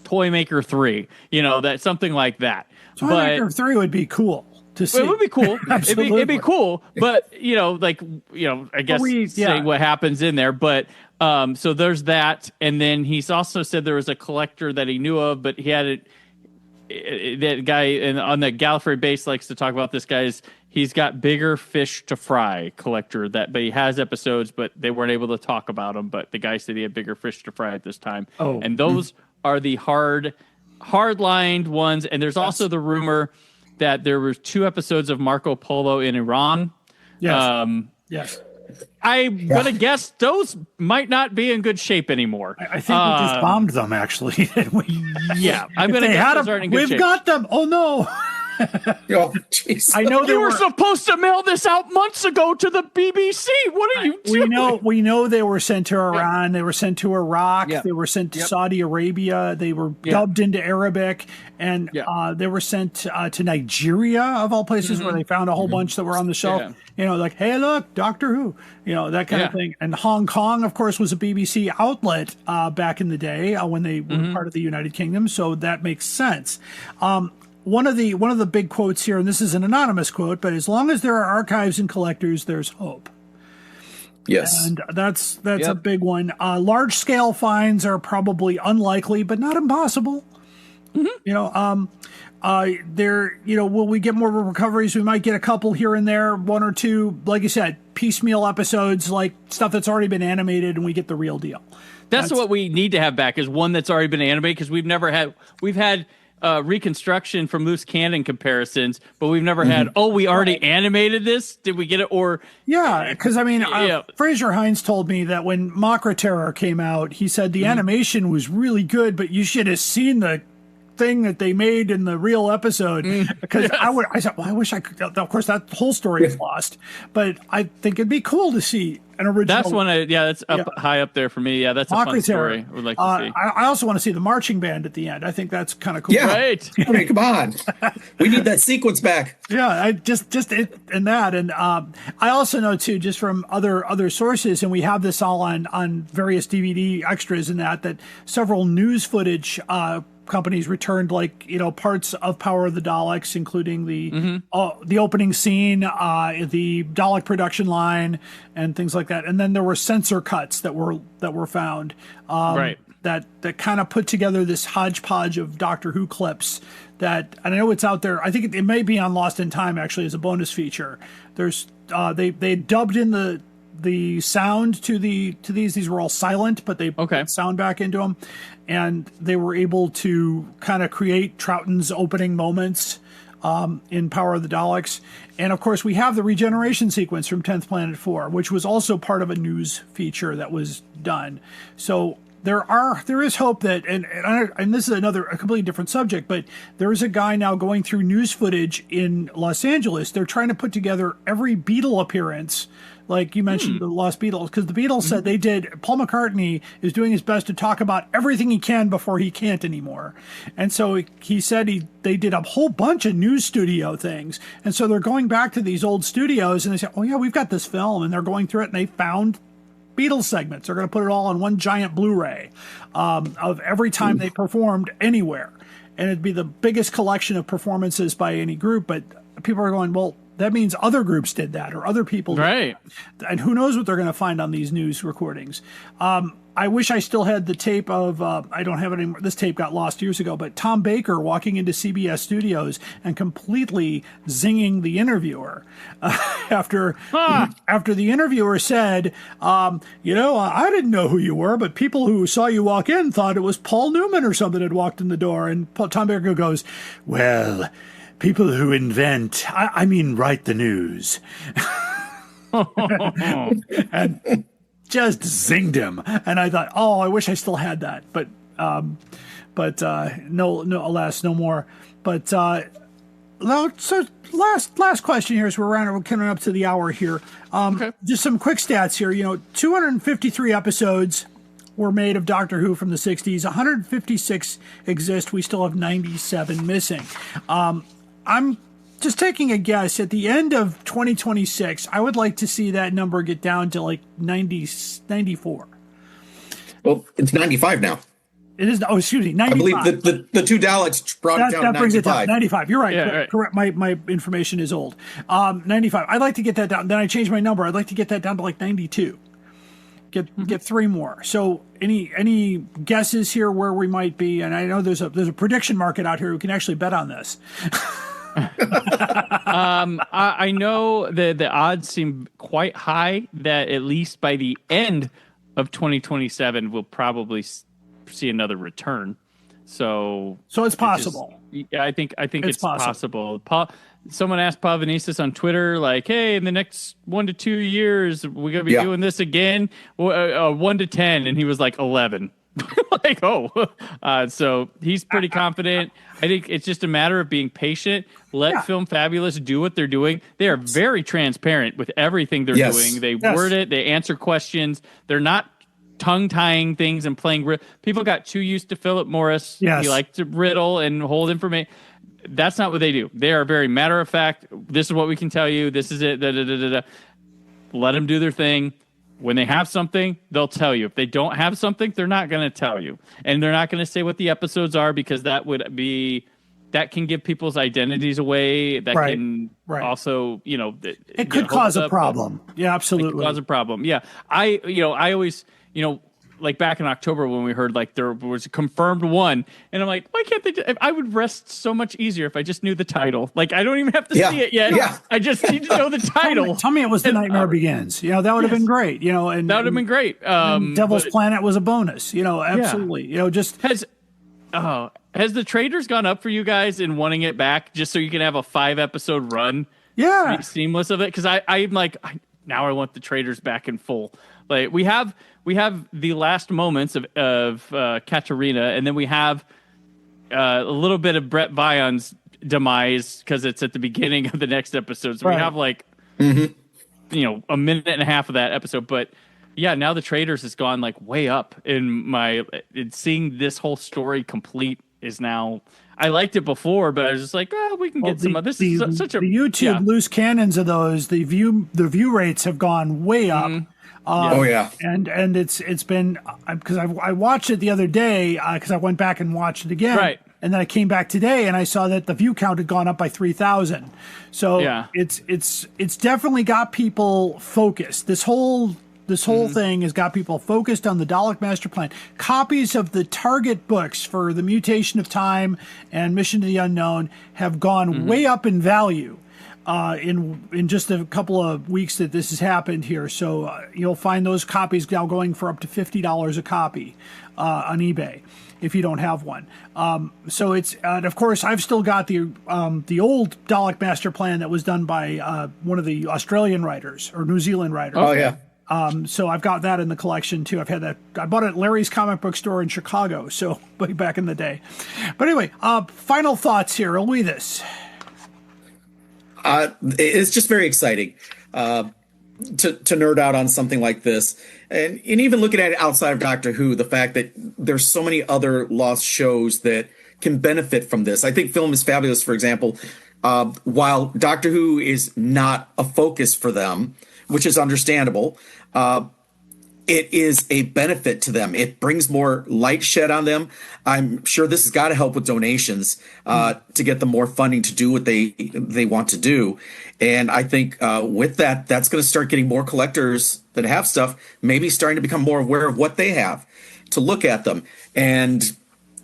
Toymaker 3. That something like that. Toymaker 3 would be cool. Well, it would be cool. it'd be cool, but I guess saying what happens in there. But so there's that, and then he's also said there was a collector that he knew of, but he had it. That guy on the Gallifrey base likes to talk about this guy's. He's got bigger fish to fry collector but he has episodes, but they weren't able to talk about them. But the guy said he had bigger fish to fry at this time. Oh, and those are the hard-lined ones. And there's also the rumor that there were 2 episodes of Marco Polo in Iran. Yes. Yes. I'm going to guess those might not be in good shape anymore. I think we just bombed them, actually. Yeah. I'm going to guess those aren't in good shape. We've got them. Oh, no. Oh, jeez. I know they were supposed to mail this out months ago to the BBC. What are you doing? We know they were sent to Iran. They were sent to Iraq. They were sent to Saudi Arabia. They were dubbed into Arabic, and they were sent to Nigeria, of all places, where they found a whole bunch that were on the shelf. Like, hey, look, Doctor Who. That kind of thing. And Hong Kong, of course, was a BBC outlet back in the day when they were part of the United Kingdom. So that makes sense. One of the big quotes here, and this is an anonymous quote, but as long as there are archives and collectors, there's hope. Yes. And that's a big one. Large scale finds are probably unlikely, but not impossible. Will we get more recoveries? We might get a couple here and there, one or two, like you said, piecemeal episodes, like stuff that's already been animated, and we get the real deal. That's what we need to have back, is one that's already been animated, because we've had reconstruction from loose cannon comparisons, but we've never had, we already animated this. Did we get it? Or because Fraser Hines told me that when Makra Terror came out, he said the animation was really good, but you should have seen the thing that they made in the real episode, because I said, well, I wish I could. Of course, that whole story is lost, but I think it'd be cool to see an original. That's one. That's high up there for me. Yeah, that's a fun story. I would like to see. I also want to see the marching band at the end. I think that's kind of cool. Yeah, right. I mean, come on, we need that sequence back. Yeah, I just and that, and I also know too, just from other sources, and we have this all on various DVD extras and that several news footage companies returned, parts of Power of the Daleks, including the opening scene, the Dalek production line, and things like that. And then there were censor cuts that were found, that kind of put together this hodgepodge of Doctor Who clips. That, and I know it's out there. I think it may be on Lost in Time actually as a bonus feature. There's they dubbed in the sound to these. These were all silent, but they put sound back into them, and they were able to kind of create Troughton's opening moments in Power of the Daleks. And of course, we have the regeneration sequence from 10th Planet 4, which was also part of a news feature that was done. So there is hope that, and this is a completely different subject, but there is a guy now going through news footage in Los Angeles. They're trying to put together every Beatle appearance, like you mentioned, the Lost Beatles, because the Beatles said they did. Paul McCartney is doing his best to talk about everything he can before he can't anymore. And so he said they did a whole bunch of news studio things. And so they're going back to these old studios and they say, oh yeah, we've got this film, and they're going through it and they found Beatles segments. They're going to put it all on one giant Blu-ray of every time they performed anywhere. And it'd be the biggest collection of performances by any group. But people are going, well, that means other groups did that, or other people did that. And who knows what they're going to find on these news recordings. I wish I still had the tape of, I don't have it anymore. This tape got lost years ago, but Tom Baker walking into CBS studios and completely zinging the interviewer after the interviewer said, I didn't know who you were, but people who saw you walk in thought it was Paul Newman or something had walked in the door. And Tom Baker goes, well, people who invent, I mean, write the news. And just zinged him. And I thought, oh, I wish I still had that. But no, alas, no more. But so last question here, as we're coming up to the hour here. Just some quick stats here. 253 episodes were made of Doctor Who from the 60s. 156 exist. We still have 97 missing. I'm just taking a guess. At the end of 2026, I would like to see that number get down to like 94. Well, it's 95 now. It is. Oh, excuse me, 95. I believe the two Daleks brought it down to 95. That brings it down. 95. You're right. Correct. My information is old. 95. I'd like to get that down. Then I changed my number. I'd like to get that down to like 92. Get three more. So any guesses here where we might be? And I know there's a prediction market out here who can actually bet on this. I know the odds seem quite high that at least by the end of 2027 we'll probably see another return. So it's possible. I think it's possible. Someone asked Paul Venices on Twitter, like, hey, in the next 1 to 2 years, we're going to be doing this again, 1 to 10. And he was like 11. Like, so he's pretty confident. I think it's just a matter of being patient. Let Film Fabulous do what they're doing. They are very transparent with everything they're doing. They word it. They answer questions. They're not tongue-tying things and playing. People got too used to Philip Morris. He liked to riddle and hold information. That's not what they do. They are very matter of fact. This is what we can tell you. This is it. Let them do their thing. When they have something, they'll tell you. If they don't have something, they're not going to tell you. And they're not going to say what the episodes are, because that can give people's identities away. That can also, it could cause a problem. Yeah, absolutely. It could cause a problem. Yeah. I always, like back in October when we heard like there was a confirmed one, and I'm like, why can't they? I would rest so much easier if I just knew the title. Like I don't even have to see it yet. Yeah. I just need to know the title. Tell me it was The Nightmare Begins. That would have been great. And that would have been great. Devil's Planet was a bonus. Absolutely. Just has the traders gone up for you guys in wanting it back just so you can have a 5-episode run? Yeah, seamless of it, because I'm like now I want the traders back in full. Like we have the last moments of Katarina, and then we have a little bit of Brett Vion's demise because it's at the beginning of the next episode. So we have like a minute and a half of that episode. But yeah, now the traders has gone like way up in seeing this whole story complete is now. I liked it before, but I was just like, we can get some of this. Is such a the YouTube loose cannons of those. The view rates have gone way up. And it's been because I watched it the other day because I went back and watched it again. Right. And then I came back today and I saw that the view count had gone up by 3,000. So it's definitely got people focused. This whole thing has got people focused on the Dalek Master Plan. Copies of the target books for The Mutation of Time and Mission to the Unknown have gone way up in value in just a couple of weeks that this has happened here. So you'll find those copies now going for up to $50 a copy on eBay if you don't have one. So it's and of course I've still got the old Dalek Master Plan that was done by one of the Australian writers or New Zealand writers. Oh yeah. So I've got that in the collection too. I've had that. I bought it at Larry's comic book store in Chicago. So way back in the day. But anyway, final thoughts here. Eludis. It's just very exciting to nerd out on something like this, and even looking at it outside of Doctor Who, the fact that there's so many other lost shows that can benefit from this. I think Film is Fabulous, for example, while Doctor Who is not a focus for them, which is understandable. It is a benefit to them. It brings more light shed on them. I'm sure this has got to help with donations to get them more funding to do what they want to do. And I think with that, that's going to start getting more collectors that have stuff, maybe starting to become more aware of what they have, to look at them, and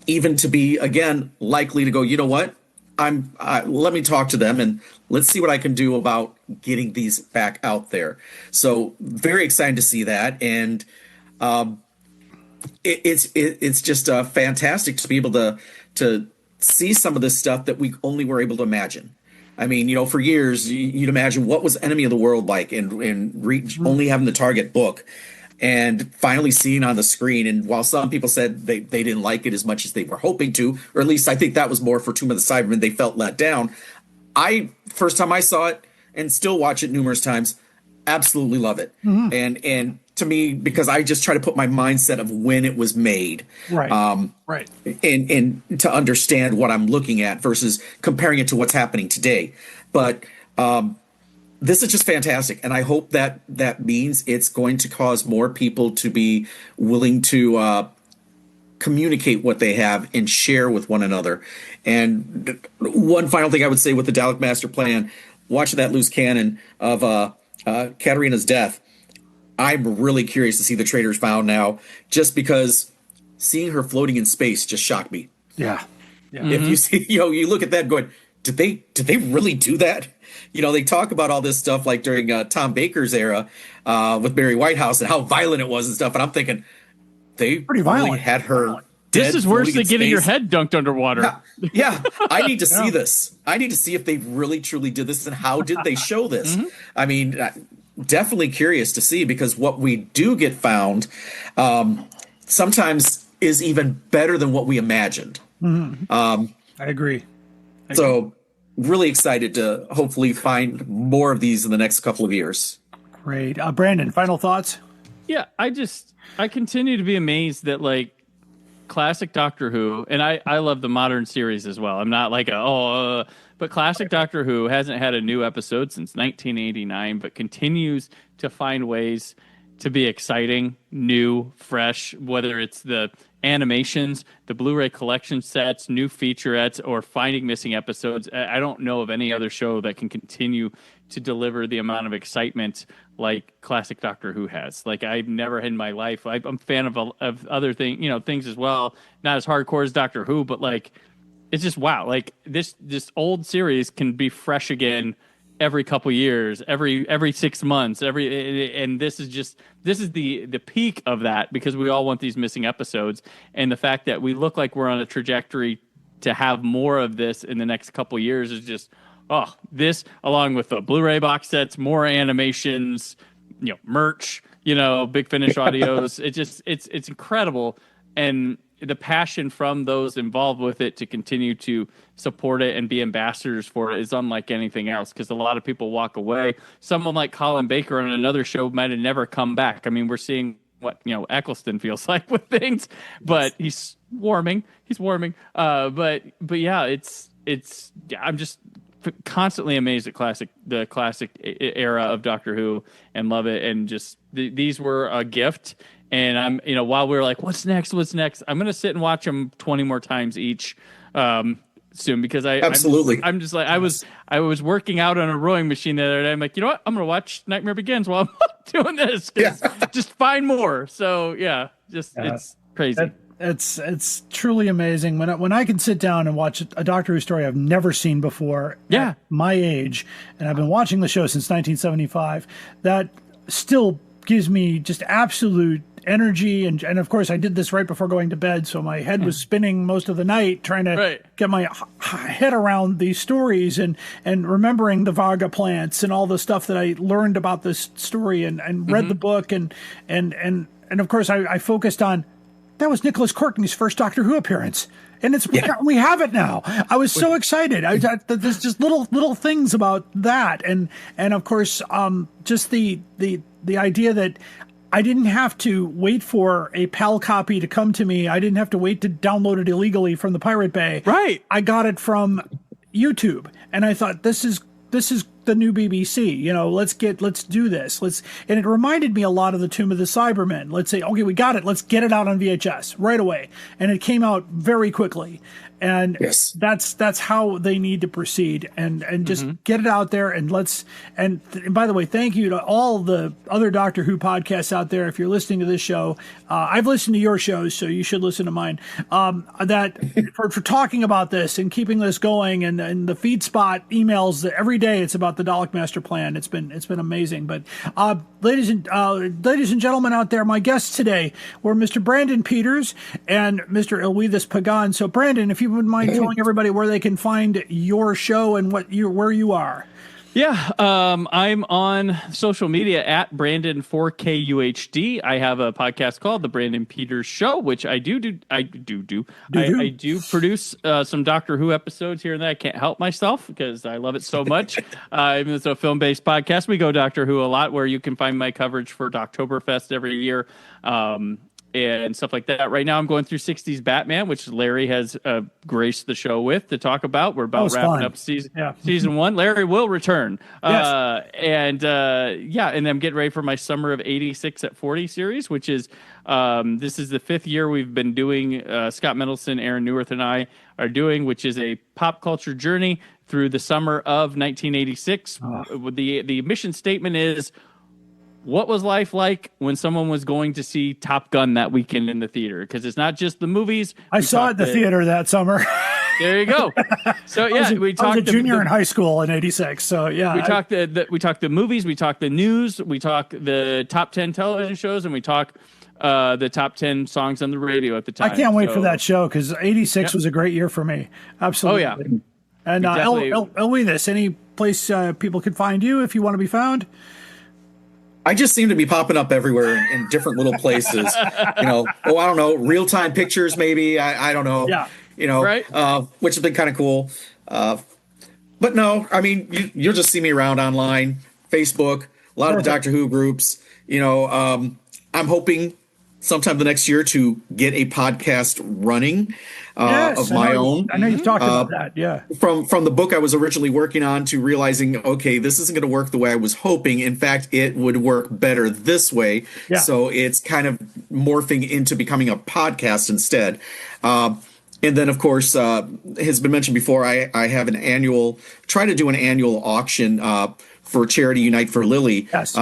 even to be, again, likely to go, you know what? Let me talk to them and let's see what I can do about getting these back out there. So very excited to see that, and it's just fantastic to be able to see some of this stuff that we only were able to imagine. I mean, for years you'd imagine what was Enemy of the World like, and only having the Target book. And finally seeing on the screen, and while some people said they didn't like it as much as they were hoping to, or at least I think that was more for Tomb of the Cybermen, they felt let down. First time I saw it, and still watch it numerous times, absolutely love it. And to me, because I just try to put my mindset of when it was made, right, and to understand what I'm looking at versus comparing it to what's happening today. But this is just fantastic, and I hope that means it's going to cause more people to be willing to communicate what they have and share with one another. And one final thing I would say with the Dalek Master Plan, watching that loose cannon of Katarina's death, I'm really curious to see the traders found now, just because seeing her floating in space just shocked me. Yeah. If you see, you look at that going, did they really do that? They talk about all this stuff like during Tom Baker's era with Barry Whitehouse and how violent it was and stuff. And I'm thinking they pretty violent. Had her. This is worse than getting your head dunked underwater. Yeah. I need to see this. I need to see if they really truly did this and how did they show this. I mean, definitely curious to see, because what we do get found sometimes is even better than what we imagined. I agree. So really excited to hopefully find more of these in the next couple of years. Great. Brandon, final thoughts? Yeah, I continue to be amazed that like classic Doctor Who, and I love the modern series as well. I'm not like but classic Doctor Who hasn't had a new episode since 1989, but continues to find ways to be exciting, new, fresh, whether it's the animations, the Blu-ray collection sets, new featurettes, or finding missing episodes. I don't know of any other show that can continue to deliver the amount of excitement like classic Doctor Who has. Like, I've never in my life. I'm a fan of other things as well. Not as hardcore as Doctor Who, but like, it's just wow. Like this old series can be fresh again every couple years, every 6 months, and this is the peak of that, because we all want these missing episodes, and the fact that we look like we're on a trajectory to have more of this in the next couple years is just this, along with the Blu-ray box sets, more animations, merch, Big Finish audios. It's incredible, and the passion from those involved with it to continue to support it and be ambassadors for it is unlike anything else, because a lot of people walk away. Someone like Colin Baker on another show might have never come back. I mean, we're seeing what Eccleston feels like with things, but he's warming. But yeah, it's I'm just constantly amazed at the classic era of Doctor Who, and love it. And just these were a gift. And I'm, while we were like, what's next? I'm going to sit and watch them 20 more times each soon, because absolutely. I'm just like, I was working out on a rowing machine the other day. I'm like, you know what? I'm going to watch Nightmare Begins while I'm doing this. Just find more. So yeah, it's crazy. It's truly amazing when I can sit down and watch a Doctor Who story I've never seen before. At my age, and I've been watching the show since 1975. That still gives me just absolute energy, and of course I did this right before going to bed, so my head was spinning most of the night trying to get my head around these stories and remembering the Varga plants and all the stuff that I learned about this story and read the book and of course I focused on that was Nicholas Courtney's first Doctor Who appearance. And we have it now. I was so excited. There's just little things about that, and of course, just the idea that I didn't have to wait for a PAL copy to come to me. I didn't have to wait to download it illegally from the Pirate Bay. Right. I got it from YouTube, and I thought this is the new BBC. Let's do this. And it reminded me a lot of the Tomb of the Cybermen. Let's say, okay, we got it. Let's get it out on VHS right away. And it came out very quickly. And that's how they need to proceed and just get it out there. And by the way, thank you to all the other Doctor Who podcasts out there. If you're listening to this show, I've listened to your shows, so you should listen to mine. For talking about this and keeping this going, and the feed spot emails that every day it's about the Dalek Master Plan. It's been amazing. But ladies and gentlemen out there, my guests today were Mr. Brandon Peters and Mr. Eluides Pagan. So Brandon, if you wouldn't mind telling everybody where they can find your show and where you are. Yeah, I'm on social media at Brandon4KUHD. I have a podcast called The Brandon Peters Show, which I do produce some Doctor Who episodes here and there. I can't help myself because I love it so much. It's a film-based podcast. We go Doctor Who a lot, where you can find my coverage for Doctoberfest every year. And stuff like that. Right now, I'm going through 60s Batman, which Larry has graced the show with to talk about. We're about wrapping up season 1. Larry will return. And I'm getting ready for my Summer of 86 at 40 series, which is this is the 5th year we've been doing. Scott Mendelson, Aaron Neuwirth, and I are doing, which is a pop culture journey through the summer of 1986. The mission statement is, what was life like when someone was going to see Top Gun that weekend in the theater? Because it's not just the movies. I saw it in the theater that summer. There you go. So yeah, I was a junior in high school in '86. So yeah, we talked the movies, we talk the news, we talk the top 10 television shows, and we talk the top 10 songs on the radio at the time. I can't wait for that show, because '86 was a great year for me. Absolutely. Oh yeah. And Eluides, any place people could find you if you want to be found? I just seem to be popping up everywhere in different little places. I don't know, real-time pictures maybe. I don't know. Yeah. Which has been kind of cool. But no, I mean, you'll just see me around online, Facebook, a lot of Doctor Who groups. I'm hoping sometime the next year to get a podcast running of my own. I know you've talked about that. Yeah. From the book I was originally working on to realizing, okay, this isn't going to work the way I was hoping. In fact, it would work better this way. Yeah. So it's kind of morphing into becoming a podcast instead. And then, of course, has been mentioned before, I have try to do an annual auction for Charity Unite for Lily. Yes.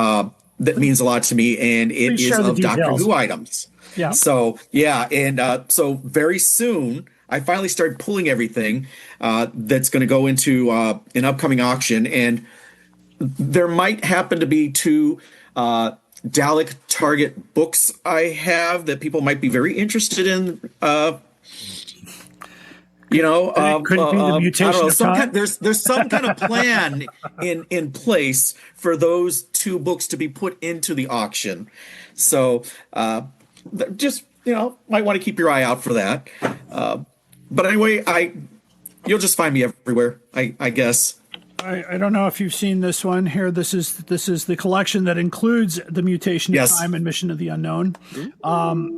That means a lot to me, and it is of Doctor Who items. Yeah. So, yeah, and so very soon, I finally started pulling everything that's going to go into an upcoming auction, and there might happen to be 2 Dalek Target books I have that people might be very interested in. Could it be the mutation of time? There's some kind of plan in place for those 2 books to be put into the auction. So just might want to keep your eye out for that. But anyway, you'll just find me everywhere, I guess. I don't know if you've seen this one here. This is the collection that includes The Mutation of Time and Mission of the Unknown,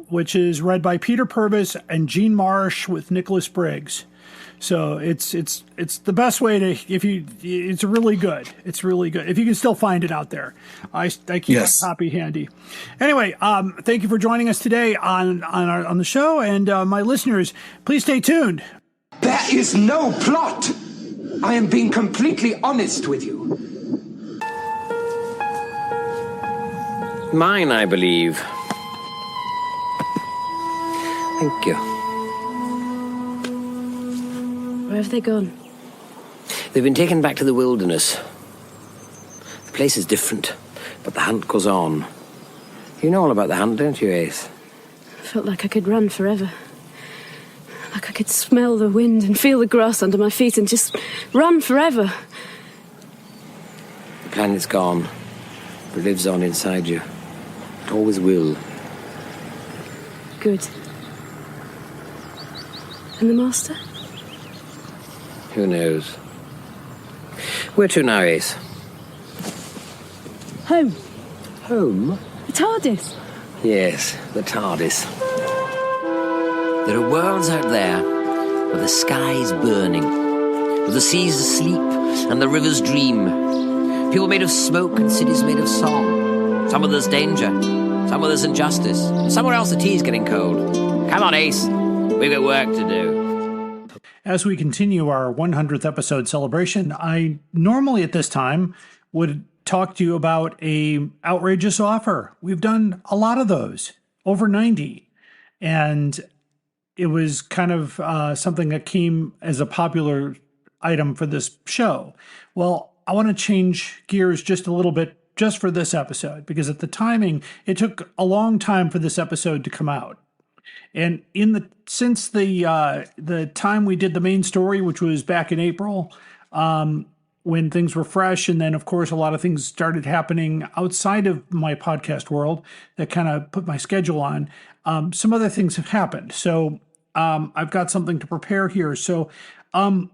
which is read by Peter Purvis and Gene Marsh with Nicholas Briggs. So it's the best way to it's really good. It's really good if you can still find it out there. I keep a copy handy. Anyway, thank you for joining us today on the show, and my listeners, please stay tuned. There is no plot. I am being completely honest with you. Mine, I believe. Thank you. Where have they gone? They've been taken back to the wilderness. The place is different, but the hunt goes on. You know all about the hunt, don't you, Ace? I felt like I could run forever. Like I could smell the wind and feel the grass under my feet and just run forever. The planet's gone, but it lives on inside you. It always will. Good. And the Master? Who knows? Where to now, Ace? Home. Home? The TARDIS. Yes, the TARDIS. There are worlds out there where the sky's burning, where the sea's asleep and the rivers dream. People made of smoke and cities made of song. Some of there's danger, some of there's injustice, and somewhere else the tea's getting cold. Come on, Ace. We've got work to do. As we continue our 100th episode celebration, I normally at this time would talk to you about a outrageous offer. We've done a lot of those, over 90. And it was kind of something that came as a popular item for this show. Well, I want to change gears just a little bit just for this episode, because at the timing, it took a long time for this episode to come out. And since the time we did the main story, which was back in April, when things were fresh, and then of course a lot of things started happening outside of my podcast world that kind of put my schedule on. Some other things have happened, so I've got something to prepare here. So, of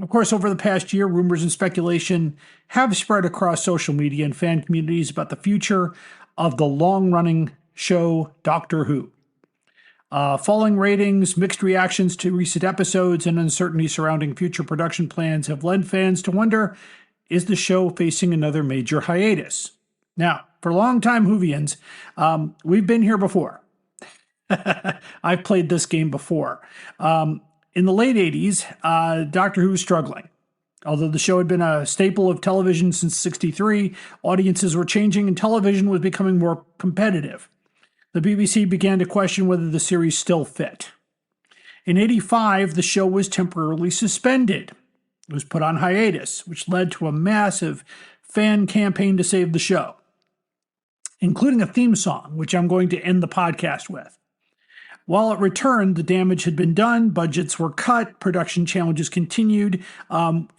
course, over the past year, rumors and speculation have spread across social media and fan communities about the future of the long-running show Doctor Who. Falling ratings, mixed reactions to recent episodes, and uncertainty surrounding future production plans have led fans to wonder, is the show facing another major hiatus? Now, for longtime Whovians, we've been here before. I've played this game before. In the late 80s, Doctor Who was struggling. Although the show had been a staple of television since '63, audiences were changing and television was becoming more competitive. The BBC began to question whether the series still fit. In '85, the show was temporarily suspended. It was put on hiatus, which led to a massive fan campaign to save the show, including a theme song, which I'm going to end the podcast with. While it returned, the damage had been done, budgets were cut, production challenges continued.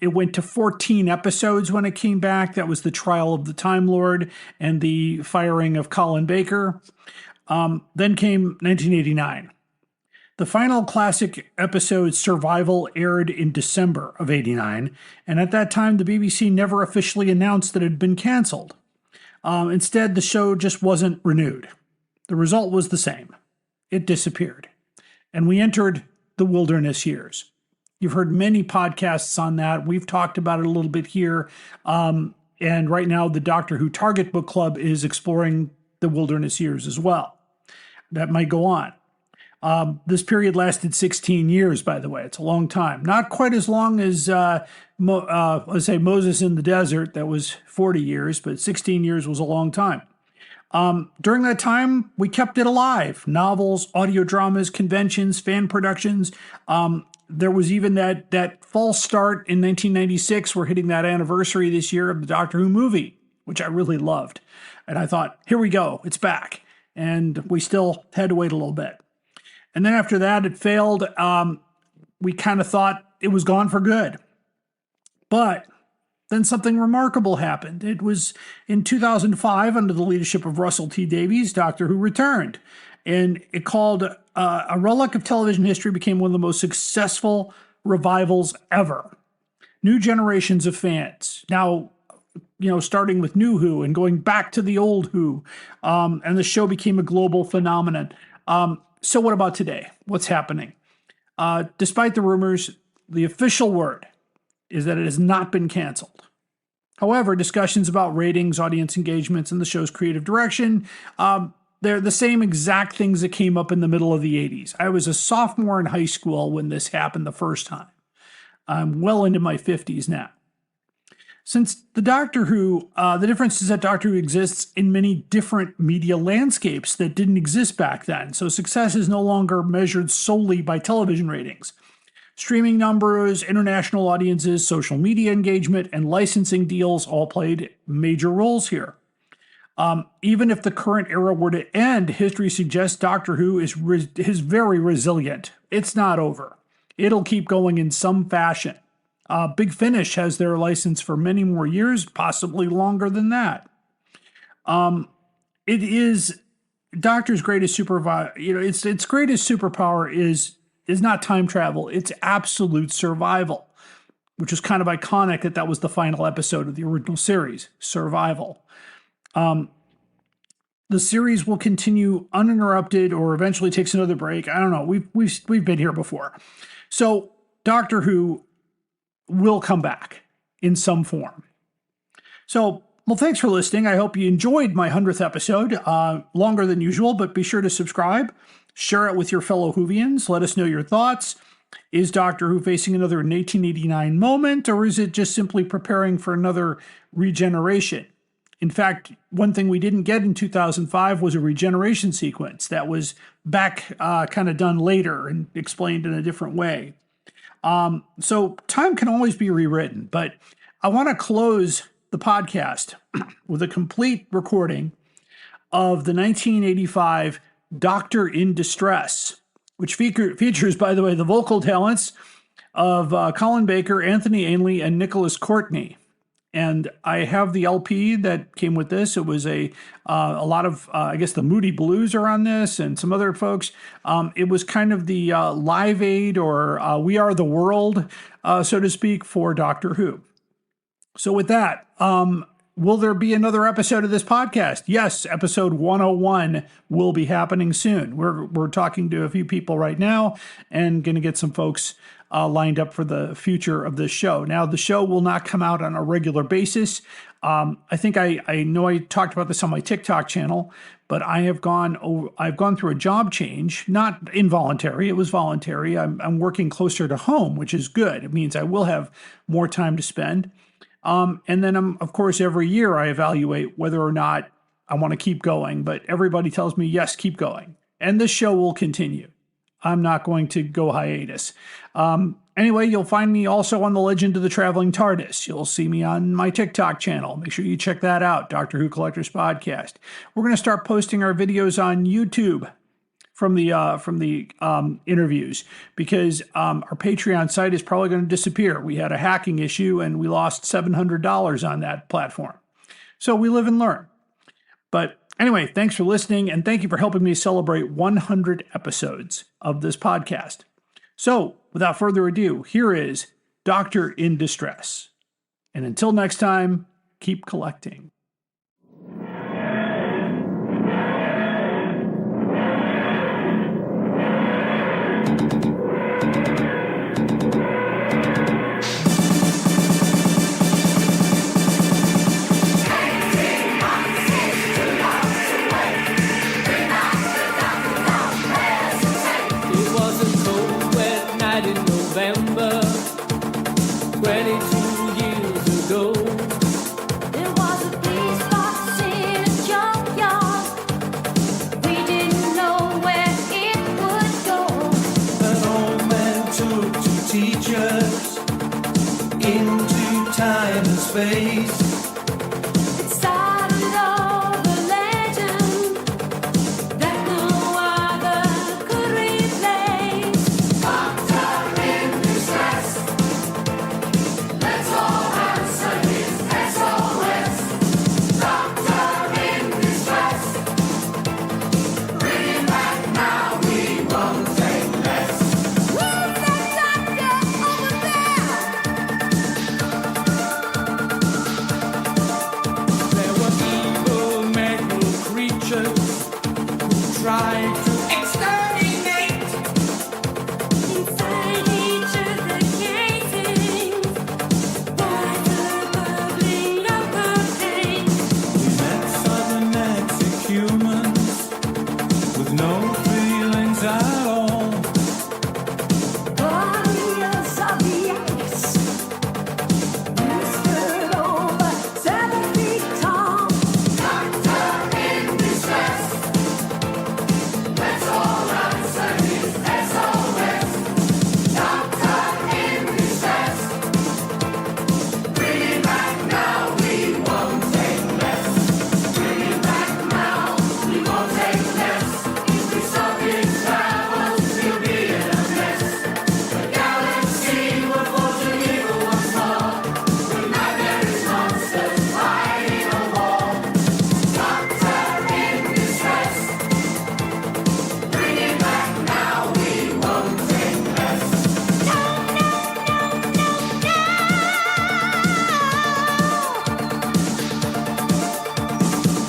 It went to 14 episodes when it came back. That was the trial of the Time Lord and the firing of Colin Baker. Then came 1989. The final classic episode, Survival, aired in December of '89, and at that time, the BBC never officially announced that it had been canceled. Instead, the show just wasn't renewed. The result was the same. It disappeared. And we entered the wilderness years. You've heard many podcasts on that. We've talked about it a little bit here. And right now, the Doctor Who Target Book Club is exploring the wilderness years as well. That might go on. This period lasted 16 years, by the way. It's a long time. Not quite as long as, let's say, Moses in the desert. That was 40 years, but 16 years was a long time. During that time, we kept it alive. Novels, audio dramas, conventions, fan productions. There was even that false start in 1996. We're hitting that anniversary this year of the Doctor Who movie, which I really loved. And I thought, here we go. It's back. And we still had to wait a little bit. And then after that, it failed. We kind of thought it was gone for good. But then something remarkable happened. It was in 2005, under the leadership of Russell T Davies, Doctor Who returned. And it called A Relic of Television History became one of the most successful revivals ever. New generations of fans. Now, starting with New Who and going back to the old Who. And the show became a global phenomenon. So what about today? What's happening? Despite the rumors, the official word is that it has not been canceled. However, discussions about ratings, audience engagements, and the show's creative direction, they're the same exact things that came up in the middle of the 80s. I was a sophomore in high school when this happened the first time. I'm well into my 50s now. Since the Doctor Who, the difference is that Doctor Who exists in many different media landscapes that didn't exist back then. So success is no longer measured solely by television ratings. Streaming numbers, international audiences, social media engagement, and licensing deals all played major roles here. Even if the current era were to end, history suggests Doctor Who is very resilient. It's not over. It'll keep going in some fashion. Big Finish has their license for many more years, possibly longer than that. It is Doctor's greatest superpower. Its greatest superpower is not time travel. It's absolute survival, which is kind of iconic that was the final episode of the original series, survival. The series will continue uninterrupted, or eventually takes another break. I don't know. We've been here before, so Doctor Who will come back in some form. So, well, thanks for listening. I hope you enjoyed my 100th episode, longer than usual, but be sure to subscribe, share it with your fellow Whovians, let us know your thoughts. Is Doctor Who facing another 1889 moment, or is it just simply preparing for another regeneration? In fact, one thing we didn't get in 2005 was a regeneration sequence that was back kind of done later and explained in a different way. So time can always be rewritten, but I want to close the podcast with a complete recording of the 1985 Doctor in Distress, which features, by the way, the vocal talents of Colin Baker, Anthony Ainley, and Nicholas Courtney. And I have the LP that came with this. It was a lot of, I guess, the Moody Blues are on this, and some other folks. It was kind of the Live Aid or We Are the World, so to speak, for Doctor Who. So with that, will there be another episode of this podcast? Yes, episode 101 will be happening soon. We're talking to a few people right now and going to get some folks lined up for the future of this show. Now, the show will not come out on a regular basis. I think I know I talked about this on my TikTok channel, but I've gone through a job change, not involuntary. It was voluntary. I'm working closer to home, which is good. It means I will have more time to spend. And then, of course, every year I evaluate whether or not I want to keep going. But everybody tells me, yes, keep going. And this show will continue. I'm not going to go hiatus. Anyway, you'll find me also on the Legend of the Traveling TARDIS. You'll see me on my TikTok channel. Make sure you check that out, Doctor Who Collectors Podcast. We're going to start posting our videos on YouTube from the interviews, because our Patreon site is probably going to disappear. We had a hacking issue and we lost $700 on that platform. So we live and learn. But anyway, thanks for listening, and thank you for helping me celebrate 100 episodes of this podcast. So without further ado, here is Doctor in Distress. And until next time, keep collecting. teach us into time and space. It started all the legend that no other could replace. Doctor in distress, let's all answer his SOS. Doctor in distress, bring him back now, we won't take less. Who's that doctor over there? There were evil metal creatures who tried to exterminate. Inside each of the casings, water bubbling up her pain. We met cybernetic humans with no feelings at all. Warriors of the ice, whispered over 7 feet tall. Doctor in distress, let's all answer his SOS. Doctor in distress, bring him back now, we won't take less. Bring him back now, we won't take less. If we stop his travels, he'll be in a mess. The galaxy will fall together once more. The nightmares monsters hiding a wall. Doctor in distress, bring him back now, we won't take less. No, no, no,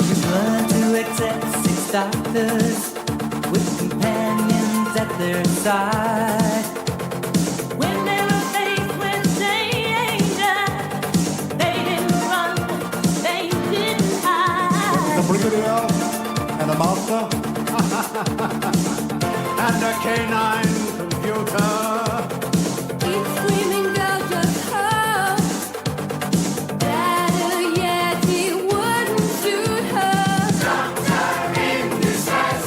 We've learned to accept 6 doctors with companions at their side. When they were faced with danger, they didn't run, they didn't hide. The brigadier and a master and a canine computer. Each screaming girl just heard that a Yeti wouldn't shoot her. Doctor in distress,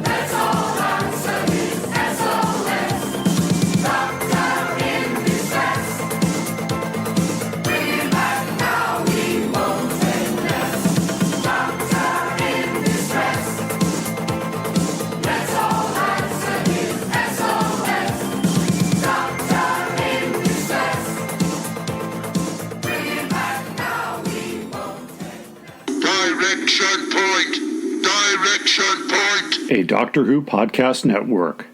let's all answer his SOS. Doctor in distress, bring him back now, we won't take less. Doctor in distress, let's all answer his SOS. Doctor in distress, bring him back now, we won't take less. Direction point! Direction point! A Doctor Who podcast network.